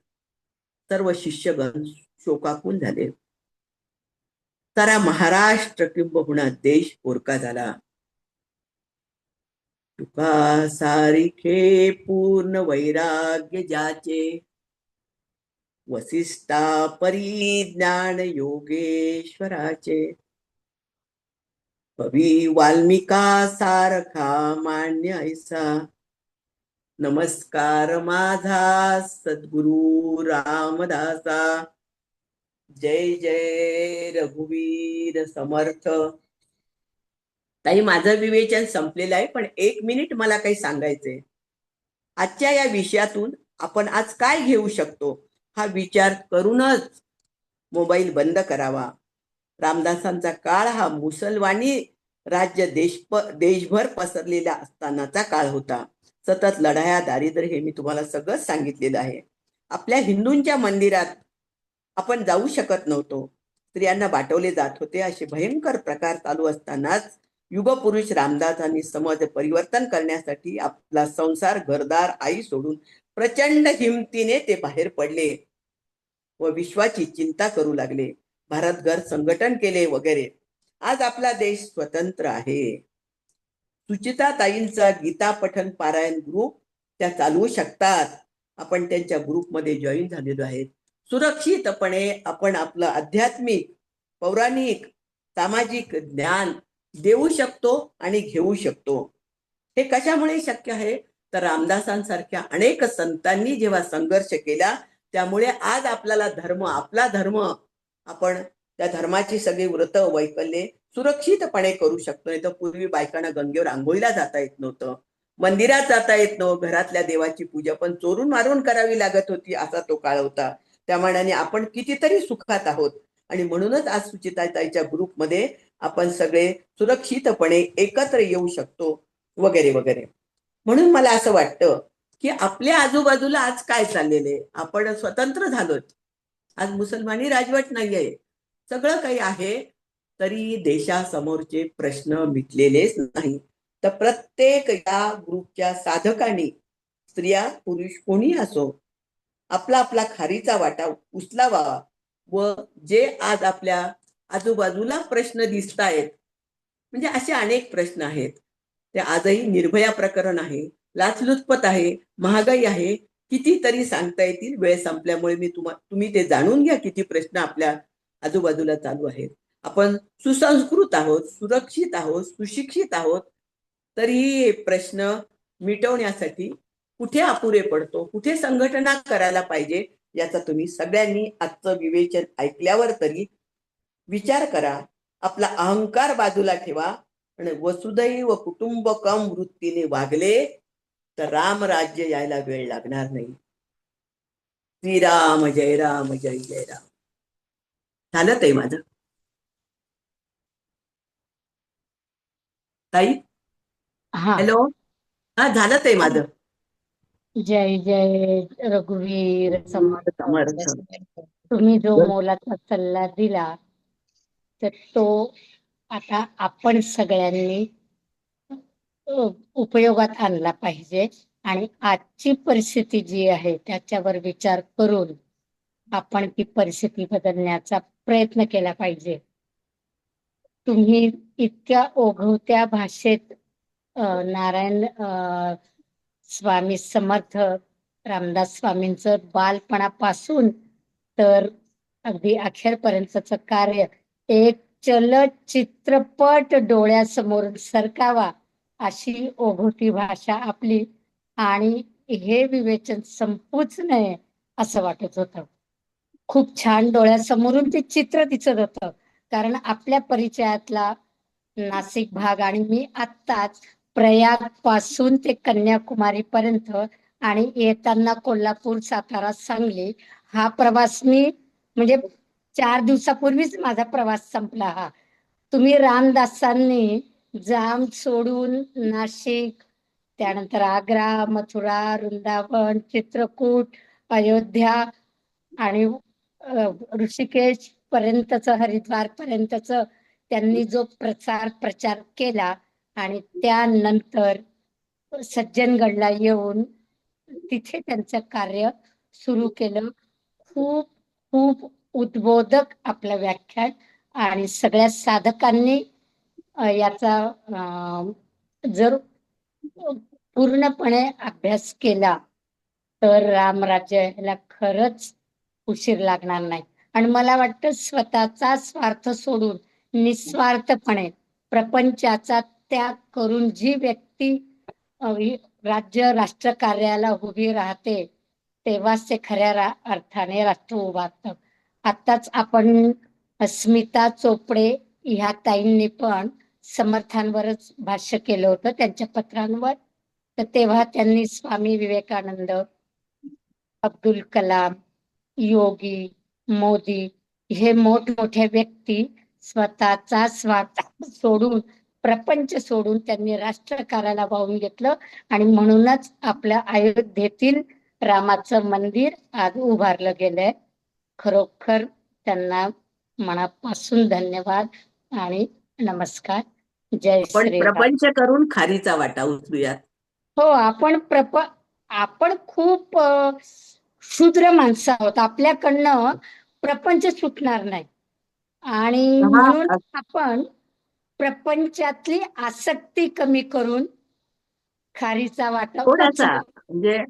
S3: सर्व शिष्यगण शोकाकुल झाले. सारा महाराष्ट्र किंबहुना देश पोरका झाला. तुका सारिखे पूर्ण वैराग्य ज्याचे, वसिष्ठा परिज्ञान योगेश्वराचे, कवी वाल्मिका सारखा मान्य ऐसा, नमस्कार माझा सद्गुरु रामदासा. जय जय रघुवीर समर्थ. ताई, माझं विवेचन संपलेलं आहे, पण 1 मिनिट मला काही सांगायचंय. आजच्या या विषयातून आपण आज काय घेऊ शकतो हा विचार करूनच मोबाईल बंद करावा. रामदासांचा काळ हा मुसलमानी राज्य देशभर पसरलेला असतानाचा काळ होता. सतत लढाया, दारिद्र्य, हे मी तुम्हाला सगळं सांगितलेलं आहे. आपल्या हिंदूंच्या मंदिरात आपण जाऊ शकत नव्हतो. स्त्रियांना बाटवले जात होते. असे भयंकर प्रकार चालू असतानाच युगपुरुष रामदासांनी समाज परिवर्तन करण्यासाठी आपला संसार, घरदार, आई सोडून प्रचंड हिमतीने ते बाहेर पडले व विश्वाची चिंता करू लागले. भारतभर संघटन केले वगैरे. आज आपला देश स्वतंत्र आहे. सुचिताताईंचा गीता पठण पारायण ग्रुप त्या चालवू शकतात. आपण त्यांच्या ग्रुपमध्ये जॉईन झालेलो आहेत. सुरक्षितपणे आपण आपलं आध्यात्मिक, पौराणिक, सामाजिक ज्ञान देऊ शकतो आणि घेऊ शकतो. हे कशामुळे शक्य आहे? तर रामदासांसारख्या अनेक संतांनी जेव्हा संघर्ष केला, त्यामुळे आज आपल्याला आपला धर्म, आपण त्या धर्माची सगळी व्रत वैकल्ये सुरक्षितपणे करू शकतो. नाही तर पूर्वी बायकांना गंगेवर आंघोळीला जाता येत नव्हतं, मंदिरात जाता येत नव्हतं, घरातल्या देवाची पूजा पण चोरून मारून करावी लागत होती. असा तो काळ होता. त्या मानाने आपण कितीतरी सुखात आहोत. आणि म्हणूनच आज सुचिताताईच्या ग्रुपमध्ये आपण सगळे सुरक्षितपणे एकत्र येऊ शकतो वगैरे वगैरे. म्हणून मला असं वाटतं की आपल्या आजूबाजूला आज काय चाललेलं आहे. आपण स्वतंत्र झालोत. आज मुसलमानी राजवट नाहीये, सगळं काही आहे, तरी देशासमोरचे प्रश्न मिटलेलेच नाही. तर प्रत्येक या ग्रुपच्या साधकांनी, स्त्रिया पुरुष कोणी असो, आपला आपला खारीचा वाटा उचलावा व जे आज आपल्या आजूबाजूला प्रश्न दिसत आहेत, म्हणजे असे अनेक प्रश्न आहेत. ते आजही निर्भया प्रकरण आहे, लाचलुचपत आहे, महागाई आहे, कितीतरी सांगता येतील. वेळ संपल्यामुळे तुम्ही ते जाणून घ्या किती प्रश्न आपल्या आजूबाजूला चालू आहेत. आपण सुसंस्कृत आहोत, सुरक्षित आहोत, सुशिक्षित आहोत, तरीही हे प्रश्न मिटवण्यासाठी कुठे अपुरे पडतो, कुठे संघटना करायला पाहिजे, याचा तुम्ही सगळ्यांनी आजचं विवेचन ऐकल्यावर तरी विचार करा. आपला अहंकार बाजूला ठेवा आणि वसुदैव कुटुंबकम वृत्तीने वागले तर राम राज्य यायला वेळ लागणार नाही. श्रीराम जय राम, जय जय राम. झालं ताई माझं? ताई,
S1: हा.
S3: हॅलो. हा, झालं ताई माझं.
S1: जय जय रघुवीर समर्थ.
S3: समर्थ.
S1: तुम्ही जो मोलाचा सल्ला दिला, तर तो आता आपण सगळ्यांनी उपयोगात आणला पाहिजे. आणि आजची परिस्थिती जी आहे त्याच्यावर विचार करून आपण ती परिस्थिती बदलण्याचा प्रयत्न केला पाहिजे. तुम्ही इतक्या ओघवत्या भाषेत नारायण स्वामी समर्थ रामदास स्वामींचं बालपणापासून तर अगदी अखेरपर्यंतचं कार्य एक चलत चित्रपट डोळ्यासमोर सरकावा अशी ओघवती भाषा आपली. आणि हे विवेचन संपूच नये असं वाटत होतं. खूप छान डोळ्यासमोरून ते चित्र दिसत होतं. कारण आपल्या परिचयातला नाशिक भाग, आणि मी आत्ताच प्रयाग पासून ते कन्याकुमारी पर्यंत आणि येताना कोल्हापूर, सातारा, सांगली हा प्रवास मी म्हणजे 4 दिवसापूर्वीच माझा प्रवास संपला. हा तुम्ही रामदासांनी जाम सोडून नाशिक, त्यानंतर आग्रा, मथुरा, वृंदावन, चित्रकूट, अयोध्या आणि ऋषिकेश पर्यंतच, हरिद्वार पर्यंतच त्यांनी जो प्रचार केला आणि त्यानंतर सज्जनगडला येऊन तिथे त्यांचं कार्य सुरू केलं. खूप खूप उद्बोधक आपलं व्याख्यान. आणि सगळ्या साधकांनी याचा जर पूर्णपणे अभ्यास केला तर रामराज्य याला खरंच उशीर लागणार नाही. आणि मला वाटतं स्वतःचा स्वार्थ सोडून निस्वार्थपणे प्रपंचाचा त्याग करून जी व्यक्ती राज्य राष्ट्र कार्याला उभी राहते तेव्हाच ते खऱ्या अर्थाने राष्ट्र उभारतं. आताच आपण स्मिता चोपडे ह्या ताईंनी पण समर्थांवरच भाष्य केलं होतं त्यांच्या पत्रांवर. तर तेव्हा त्यांनी स्वामी विवेकानंद, अब्दुल कलाम, योगी, मोदी हे मोठमोठ्या व्यक्ती स्वतःचा स्वार्थ सोडून, प्रपंच सोडून त्यांनी राष्ट्रकार्याला वाहून घेतलं आणि म्हणूनच आपल्या अयोध्येतील रामाचं मंदिर आज उभारलं गेलंय. खरोखर त्यांना मनापासून धन्यवाद आणि नमस्कार. जय
S3: पण
S1: श्रीराम.
S3: प्रपंच करून खारीचा वाटा उचलूयात.
S1: हो, आपण खूप क्षुद्र माणसं आहोत. आपल्याकडनं प्रपंच सुटणार नाही आणि म्हणून आपण प्रपंचातली आसक्ती कमी करून खारीचा वाटा
S3: थोडासा
S1: उचलू.
S3: म्हणजे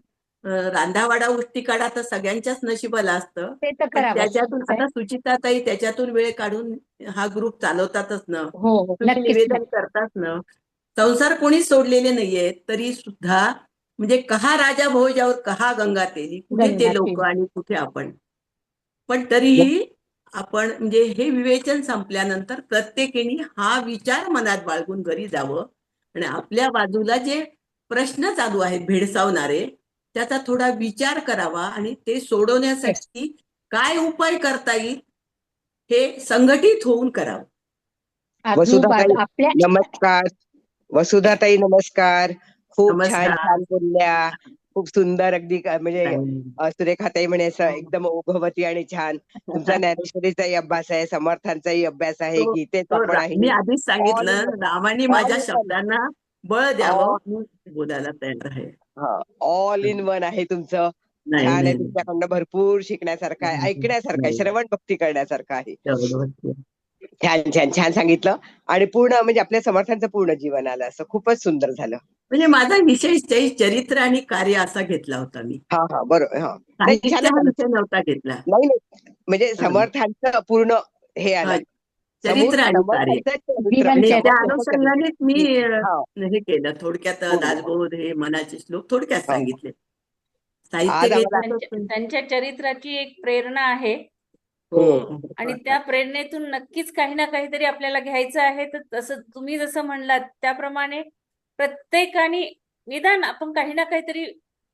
S3: रांधावाडा उष्टी काढा तर सगळ्यांच्याच नशिबाला असतं.
S1: ते तर
S3: पण
S1: करावंच
S3: त्याच्यातून
S1: लागतंय.
S3: आता सुचिताताई त्याच्यातून वेळ काढून हा ग्रुप चालवतातच ना,
S1: हो हो,
S3: तुम्ही
S1: नक्कीच
S3: निवेदन
S1: नक्की.
S3: करतात ना. संसार कोणीच सोडलेले नाहीये तरी सुद्धा म्हणजे कहा राजा भोजावर कहा गंगा तेली, कुठे ते लोक
S1: गंगाती.
S3: आणि कुठे आपण. पण तरीही आपण म्हणजे हे विवेचन संपल्यानंतर प्रत्येकाने हा विचार मनात बाळगून घरी जावं आणि आपल्या बाजूला जे प्रश्न चालू आहेत भेडसावणारे त्याचा थोडा विचार करावा आणि ते सोडवण्यासाठी काय उपाय करता येईल हे संघटित होऊन करावं.
S5: वसुधाताई
S1: आपल्या
S5: नमस्कार. वसुधाताई नमस्कार. खूप छान
S3: नमस्कार.
S5: छान बोलल्या. खूप सुंदर अगदी म्हणजे सुरेखाताई म्हणे असं एकदम ओघवती आणि छान. तुमचा ज्ञानेश्वरीचाही अभ्यास आहे, समर्थांचाही अभ्यास आहे, गीतेचा पण आहे.
S3: मी आधीच सांगितलं
S5: All in
S3: रामाने
S5: all
S3: माझ्या
S5: in one.
S3: शब्दांना बळ द्यावं मी बोलायला तयार आहे.
S5: ऑल इन वन आहे तुमचं.
S3: नाही
S5: छान आहे.
S3: नाही
S5: तुमच्याकडनं भरपूर शिकण्यासारखं आहे, ऐकण्यासारखं आहे, श्रवण भक्ती करण्यासारखं आहे. छान छान छान सांगितलं आणि पूर्ण म्हणजे आपल्या समर्थांचं पूर्ण जीवन आलं असं खूपच सुंदर झालं.
S3: म्हणजे माझा विषय चरित्र आणि कार्य असा घेतला होता मी.
S5: हा हा बरोबर. हा नाही छान
S3: साहित्य हा
S5: झालं.
S3: विषय नव्हता घेतला.
S5: नाही नाही म्हणजे समर्थांचं पूर्ण हे आलं.
S3: चरित्र आणि कार्य आणि त्या अनुषंगानेच मी हे केलं. थोडक्यात दासबोध हे मनाचे श्लोक थोडक्यात सांगितले. साहित्य घेतलं
S2: त्यांच्या चरित्राची एक प्रेरणा आहे आणि त्या प्रेरणेतून नक्कीच काही ना काहीतरी आपल्याला घ्यायचं आहे. तर तसं तुम्ही जसं म्हणलात त्याप्रमाणे प्रत्येकाने निदान आपण काही ना काहीतरी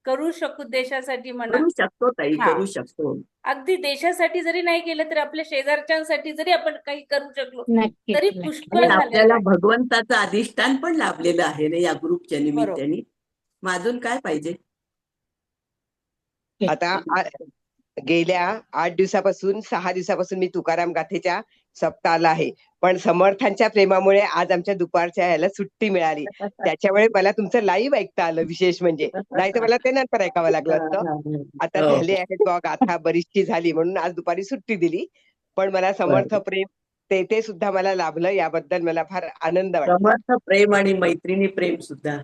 S2: करू शकू देशासाठी म्हणा.
S3: करू शकतो ताई, करू शकतो.
S2: अगदी देशासाठी जरी नाही केलं तरी आपल्या शेजारच्यांसाठी जरी आपण काही करू शकलो तरी पुष्कळ झालेलं
S3: आपल्याला
S2: आहे.
S3: भगवंताचं अधिष्ठान पण लाभलेलं आहे ना या ग्रुपच्या निमित्ताने. अजून काय पाहिजे.
S5: आता गेल्या 8 दिवसापासून 6 दिवसापासून मी तुकाराम गाथेच्या सप्ताहाला आहे. पण समर्थांच्या प्रेमामुळे आज आमच्या दुपारच्या याला सुट्टी मिळाली. त्याच्यामुळे मला तुमचं लाईव्ह ऐकता आलं विशेष म्हणजे. नाही तर मला ते नंतर ऐकावं लागलं असतं. आता झाले आहेत बघ गाथा बरीचशी झाली म्हणून आज दुपारी सुट्टी दिली. पण मला समर्थ प्रेम ते सुद्धा मला लाभलं. याबद्दल मला फार आनंद वाटतो.
S3: समर्थ प्रेम आणि मैत्रिणी प्रेम सुद्धा.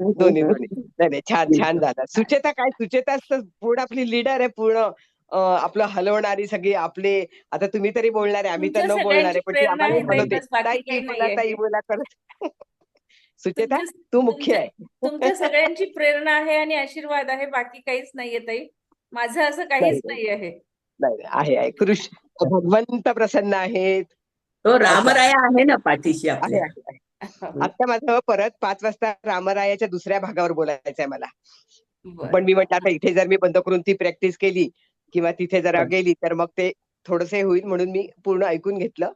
S5: दोन्ही नाही छान छान झालं. सुचेता काय सुचेता पूर्ण आपली लीडर आहे. पूर्ण आपलं हलवणारी सगळी आपले. आता तुम्ही तरी बोलणार आहे, आम्ही तर न बोलणार आहे, पण ती आम्हाला बोलवते. ताई बोला करत. सुचेता तू मुख्य आहे.
S2: तुमच्या सगळ्यांची प्रेरणा आहे आणि आशीर्वाद आहे. बाकी काहीच नाहीये ताई. माझं असं काहीच नाही आहे.
S5: नाही आहे कृष्ण भगवंत प्रसन्न आहेत.
S3: तो रामराया आहे ना पाठीशी आपल्या.
S5: आता माझं परत 5 वाजता रामरायाच्या दुसऱ्या भागावर बोलायचं आहे मला. पण मी म्हटलं आता इथे जर मी बंद करून ती प्रॅक्टिस केली किंवा तिथे जरा गेली तर मग ते थोडंसं होईल म्हणून मी पूर्ण ऐकून घेतलं.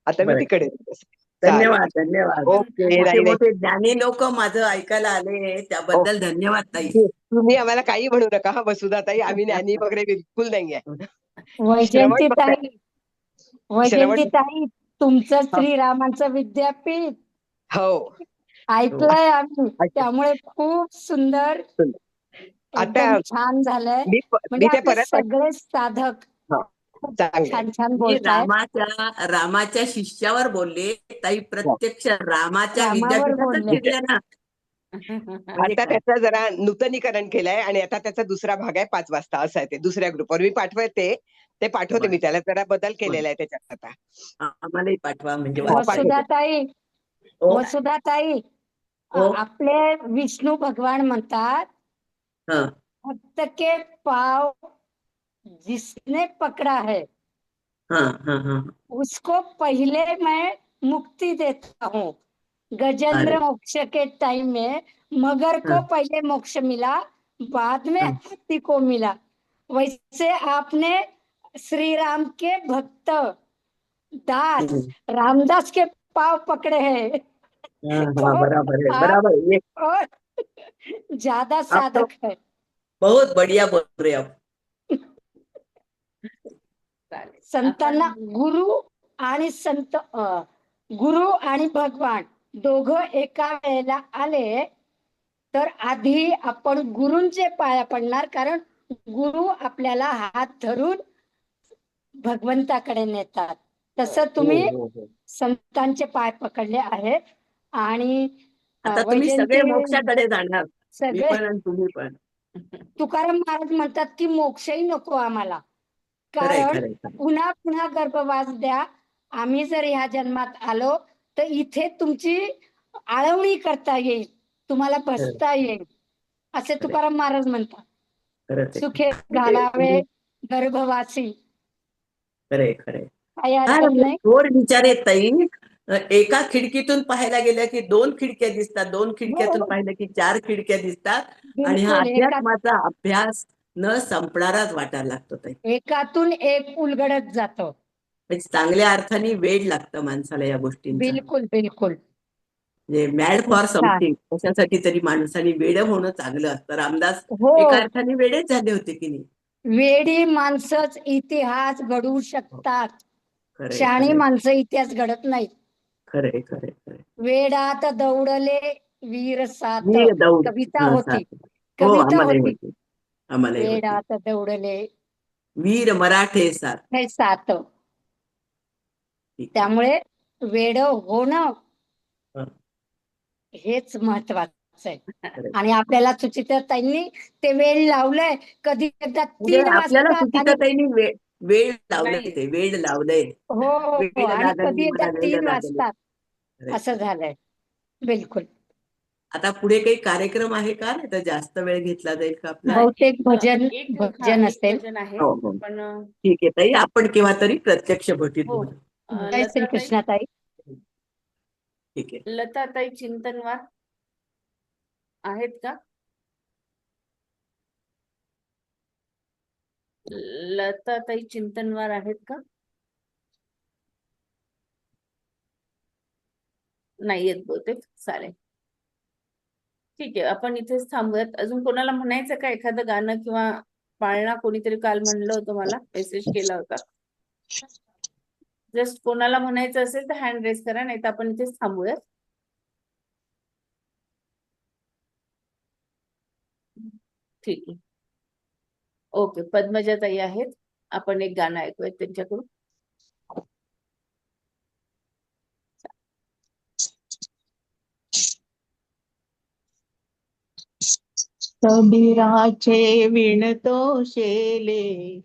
S5: आता मी तिकडे.
S3: धन्यवाद धन्यवाद.
S5: ओके.
S3: मोठे ज्ञानी लोक माझं ऐकायला आले त्याबद्दल धन्यवाद ताई.
S5: तुम्ही आम्हाला काही म्हणू नका. हा वसुधाताई आम्ही ज्ञानी वगैरे बिलकुल नाहीये.
S1: वैजयंतीताई तुमचं श्रीरामांचं विद्यापीठ ऐकलंय आम्ही. त्यामुळे खूप सुंदर एकदम छान झालंय. म्हणजे आपले सगळे साधक छान छान बोलतायत.
S3: रामाच्या शिष्यावर बोलले ताई. प्रत्यक्ष रामाच्या विद्यापीठातच शिकल्या ना.
S5: आता त्याचं जरा नूतनीकरण केलंय आणि आता त्याचा दुसरा भाग आहे 5 वाजता असं आहे. ते दुसऱ्या ग्रुपवर मी पाठवते. ते पाठवते मी त्याला जरा बदल केलेला आहे त्याच्यात आता.
S3: आम्हालाही पाठवा म्हणजे.
S1: वसुधाताई
S3: हो.
S1: आपले विष्णू भगवान म्हणतात,
S3: हा
S1: भक्त के पाव जिसने पकड़ा है
S3: हा हा हा
S1: उसको पहले मैं मुक्ति देता हूँ। गजेंद्र
S3: अरे
S1: मोक्ष के टाइम में मगर को
S3: हा
S1: पहले मोक्ष मिला, बाद में
S3: हा
S1: हाथी को मिला। वैसे आपने श्री राम के भक्त दास
S3: हम्म.
S1: रामदास के पाव पकड़े हैं।
S3: हा
S1: तो
S3: हा बराबर है,
S1: आप
S3: बराबर है. ये
S1: और ज्यादा
S3: आप तो
S1: साधक है।
S3: बहुत बढ़िया बोल रहे हो आप.
S2: चालेल.
S1: संतांना
S2: आपण
S1: गुरु आणि भगवान दोघं एका वेळेला आले तर आधी आपण गुरूंचे पाया पडणार, कारण गुरु आपल्याला हात धरून भगवंताकडे नेतात. तसं
S3: हो
S1: तुम्ही
S3: हो हो.
S1: संतांचे पाय पकडले आहेत. आणि
S3: आता तुम्ही सगळे
S1: वैजयंती
S3: मोक्षाकडे जाणार, मी
S1: सगळे
S3: पण आणि तुम्ही पण.
S1: तुकाराम महाराज म्हणतात की मोक्षही नको आम्हाला,
S3: खरंय
S1: कारण
S3: खरंय खरंय
S1: पुन्हा पुन्हा गर्भवास द्या. आम्ही जर ह्या जन्मात आलो तर इथे तुमची आळवणी करता येईल, तुम्हाला
S3: खरंय
S1: बसता येईल, असे
S3: खरंय
S1: तुकाराम महाराज म्हणतात.
S3: खरंच आहे.
S1: सुखे
S3: म्हणजे
S1: घालावे गर्भवासी,
S3: खरंय खरंय.
S1: काही
S3: काय
S1: हरकत नाही.
S3: थोर विचार आहेत ताई. एका खिडकीतून पाहायला गेलं की 2 खिडक्या दिसतात, 2
S1: हो
S3: खिडक्यातून
S1: हो,
S3: पाहिलं की 4 खिडक्या दिसतात. आणि हा
S1: बिलकुल
S3: अध्यात्माचा अभ्यास न संपणाराच वाटायला लागतो ताई.
S1: एकातून एक उलगडत जातो.
S3: म्हणजे चांगल्या अर्थाने वेड लागतं माणसाला या गोष्टींचा.
S1: बिलकुल बिलकुल.
S3: म्हणजे मॅड
S1: खूप
S3: फॉर
S1: छान.
S3: समथिंग कशासाठी तरी माणसाने वेड होणं चांगलं असतं. रामदास
S1: हो,
S3: एका अर्थाने वेडेच झाले होते की नाही.
S1: वेडी माणसंच इतिहास घडवू
S3: हो,
S1: शकतात,
S3: खरंय
S1: शहाणी
S3: खरंय
S1: माणसं इतिहास घडत नाहीत.
S3: खरंय खरंय खरंय.
S1: वेडात दौडले वीर सात,
S3: वीर दौड.
S1: कविता
S3: हं,
S1: होती.
S3: साथ. हो
S1: कविता
S3: आम्हालाही
S1: होती,
S3: होती, आम्हालाही होती.
S1: वेडात दौडले
S3: वीर मराठे साथ.
S1: हे सात.
S3: ठीक आहे.
S1: त्यामुळे वेड होणं
S3: हं,
S1: हेच महत्वाचं आहे.
S3: खरंय.
S1: आणि आपल्याला सुचित्राताईंनी ते वेळ लावलंय. कधी एकदा
S3: म्हणजे
S1: 3
S3: आपल्याला
S1: वाजतात आणि
S3: सुचिताताईंनी वेळ लावलंय,
S2: नाही
S3: ते वेळ लावलंय.
S1: हो हो,
S3: वेळ
S1: आणि
S3: लागली
S1: कधी एकदा
S3: मला वेळ
S1: 3
S3: लागली.
S1: वाजतात
S3: खरंय
S1: असं
S3: खरंय.
S1: झालंय. बिलकुल.
S3: आता पुढे काही कार्यक्रम आहे का, नाही तर जास्त वेळ घेतला जाईल का आपला?
S1: बहुतेक भजन
S2: एक
S1: असेल.
S2: भजन आहे.
S3: हो हो
S2: पण
S3: ठीक आहे ताई, आपण केव्हा तरी प्रत्यक्ष भेटीत
S2: हो,
S3: बोलू.
S1: जय श्री
S2: लताताई
S1: कृष्णाताई.
S3: ठीक आहे.
S2: लताताई चिंतनवार आहेत का? लताताई चिंतनवार आहेत का? नाही येत बहुतेक. चालेल, ठीक आहे, आपण इथेच थांबूयात. अजून कोणाला म्हणायचं का एखादं गाणं किंवा पाळणा? कोणीतरी काल म्हणलं होतं, मला मेसेज केला होता. जस्ट कोणाला म्हणायचं असेल तर हँड रेस करा, नाही तर आपण इथेच थांबूयात. ठीक आहे, ओके. पद्मजाताई आहेत, आपण एक गाणं ऐकूयात त्यांच्याकडून.
S6: कबीराचे विणतो शेले,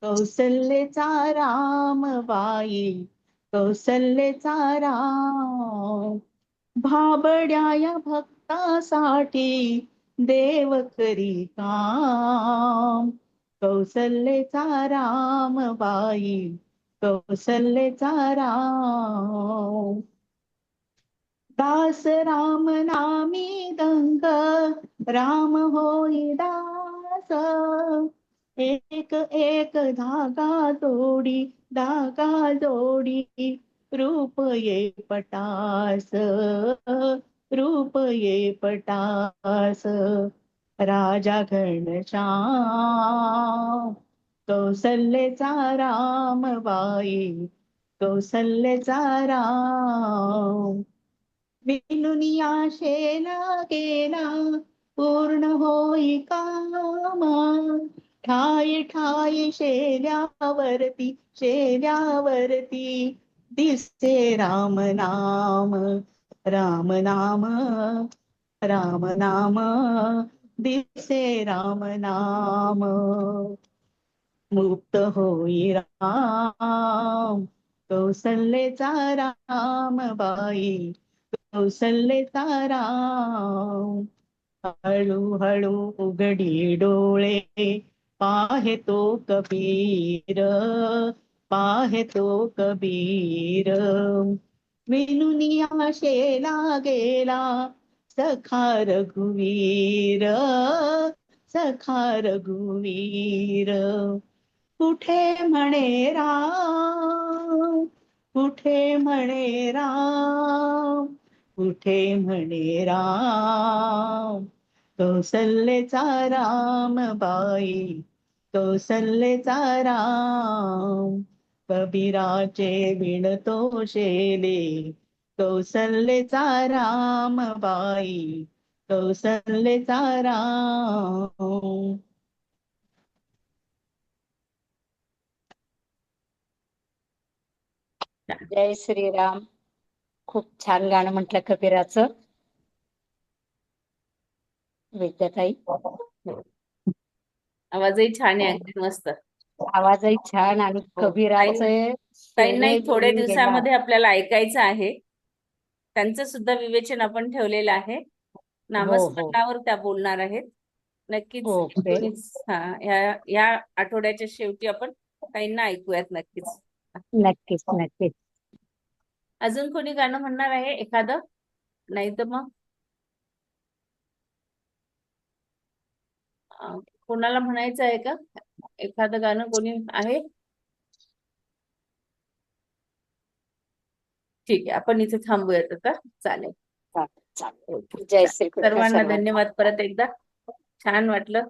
S6: कौसल्यचा राम बाई, कौसल्यचा राम. भाबड्या या भक्तासाठी देव करी काम, कौसल्यचा राम बाई, कौसल्यचा राम. दास राम नामी दंग, राम होई दास. एक एक धागा जोडी रूप ये पटास, रूप ये पटास. राजा घनश्याम, कौसल्यचा राम बाई, कौसल्यचा राम. विनुनिया शेला गेला पूर्ण होई कामा, ठाई ठाई शेल्यावरती दिसते राम नाम, राम नाम, राम नाम, दिसे राम नाम. मुक्त होई राम, कौसल्यचा राम बाई, कौसल्याचा राम. हळूहळू उघडी डोळे पाहतो कबीर, पाहतो कबीर. विनुनी आशेला गेला सखा रघुवीर, सखा रघुवीर. कुठे म्हणे राम, कुठे म्हणे राम, कुठे म्हणे राम. कौसल्याचा राम बाई, कौसल्याचा राम. कबीराचे विणतो शेले, कौसल्याचा राम बाई, कौसल्याचा राम.
S1: जय श्रीराम. खूप छान गाणं म्हटलं कबीराचं. विद्याताई,
S2: आवाजही छान आहे, अगदी मस्त.
S1: आवाजही छान आणि
S2: हो,
S1: कबीराचे
S2: ताईंनाही
S1: शेले
S2: थोड्या
S1: घेऊन गेला.
S2: दिवसामध्ये आपल्याला ऐकायचं आहे. त्यांचं सुद्धा विवेचन आपण ठेवलेलं आहे. नामस्मरणावर त्या बोलणार आहेत. नक्कीच
S1: ओके.
S2: या आठवड्याच्या शेवटी आपण ताईंना ऐकूयात नक्कीच.
S1: नक्कीच नक्कीच.
S2: अजून कोणी गाणं म्हणणार आहे एखादं? नाही तर मग कोणाला म्हणायचं आहे का एखादं गाणं? कोणी आहे? ठीक आहे, आपण इथे थांबूयात आता. चालेल.
S1: चालेल. जय श्रीकृष्ण
S2: सर्वांना
S1: सर्वांना.
S2: धन्यवाद परत एकदा. छान वाटलं.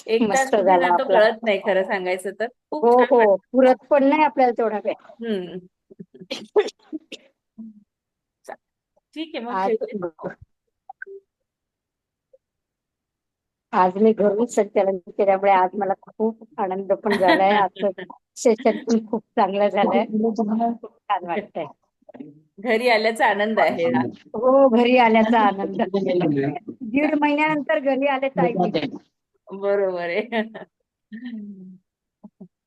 S2: एक तास
S1: मस्त
S2: कुठे
S1: झाला
S2: जातो
S1: आपला.
S2: कळत नाही खरं सांगायचं तर. खूप
S1: हो
S2: छान
S1: हो,
S2: वाटलं.
S1: पुरत पण नाही आपल्याला तेवढा वेळ.
S2: हम्म. ठीक आहे, मग
S1: आज
S2: ठेवते.
S1: आज मी घरून संचालन केल्यामुळे आज मला खूप आनंद पण झालाय. आजचं सेशन पण खूप चांगलं झालंय. खूप छान वाटतंय.
S2: घरी आल्याचा आनंद आहे हा.
S1: हो, घरी आल्याचा आनंद. 1.5 महिन्यानंतर घरी आले ताई.
S2: बरोबर आहे.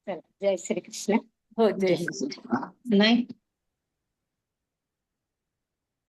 S1: चला, जय श्रीकृष्ण.
S2: हो, जय
S6: नाही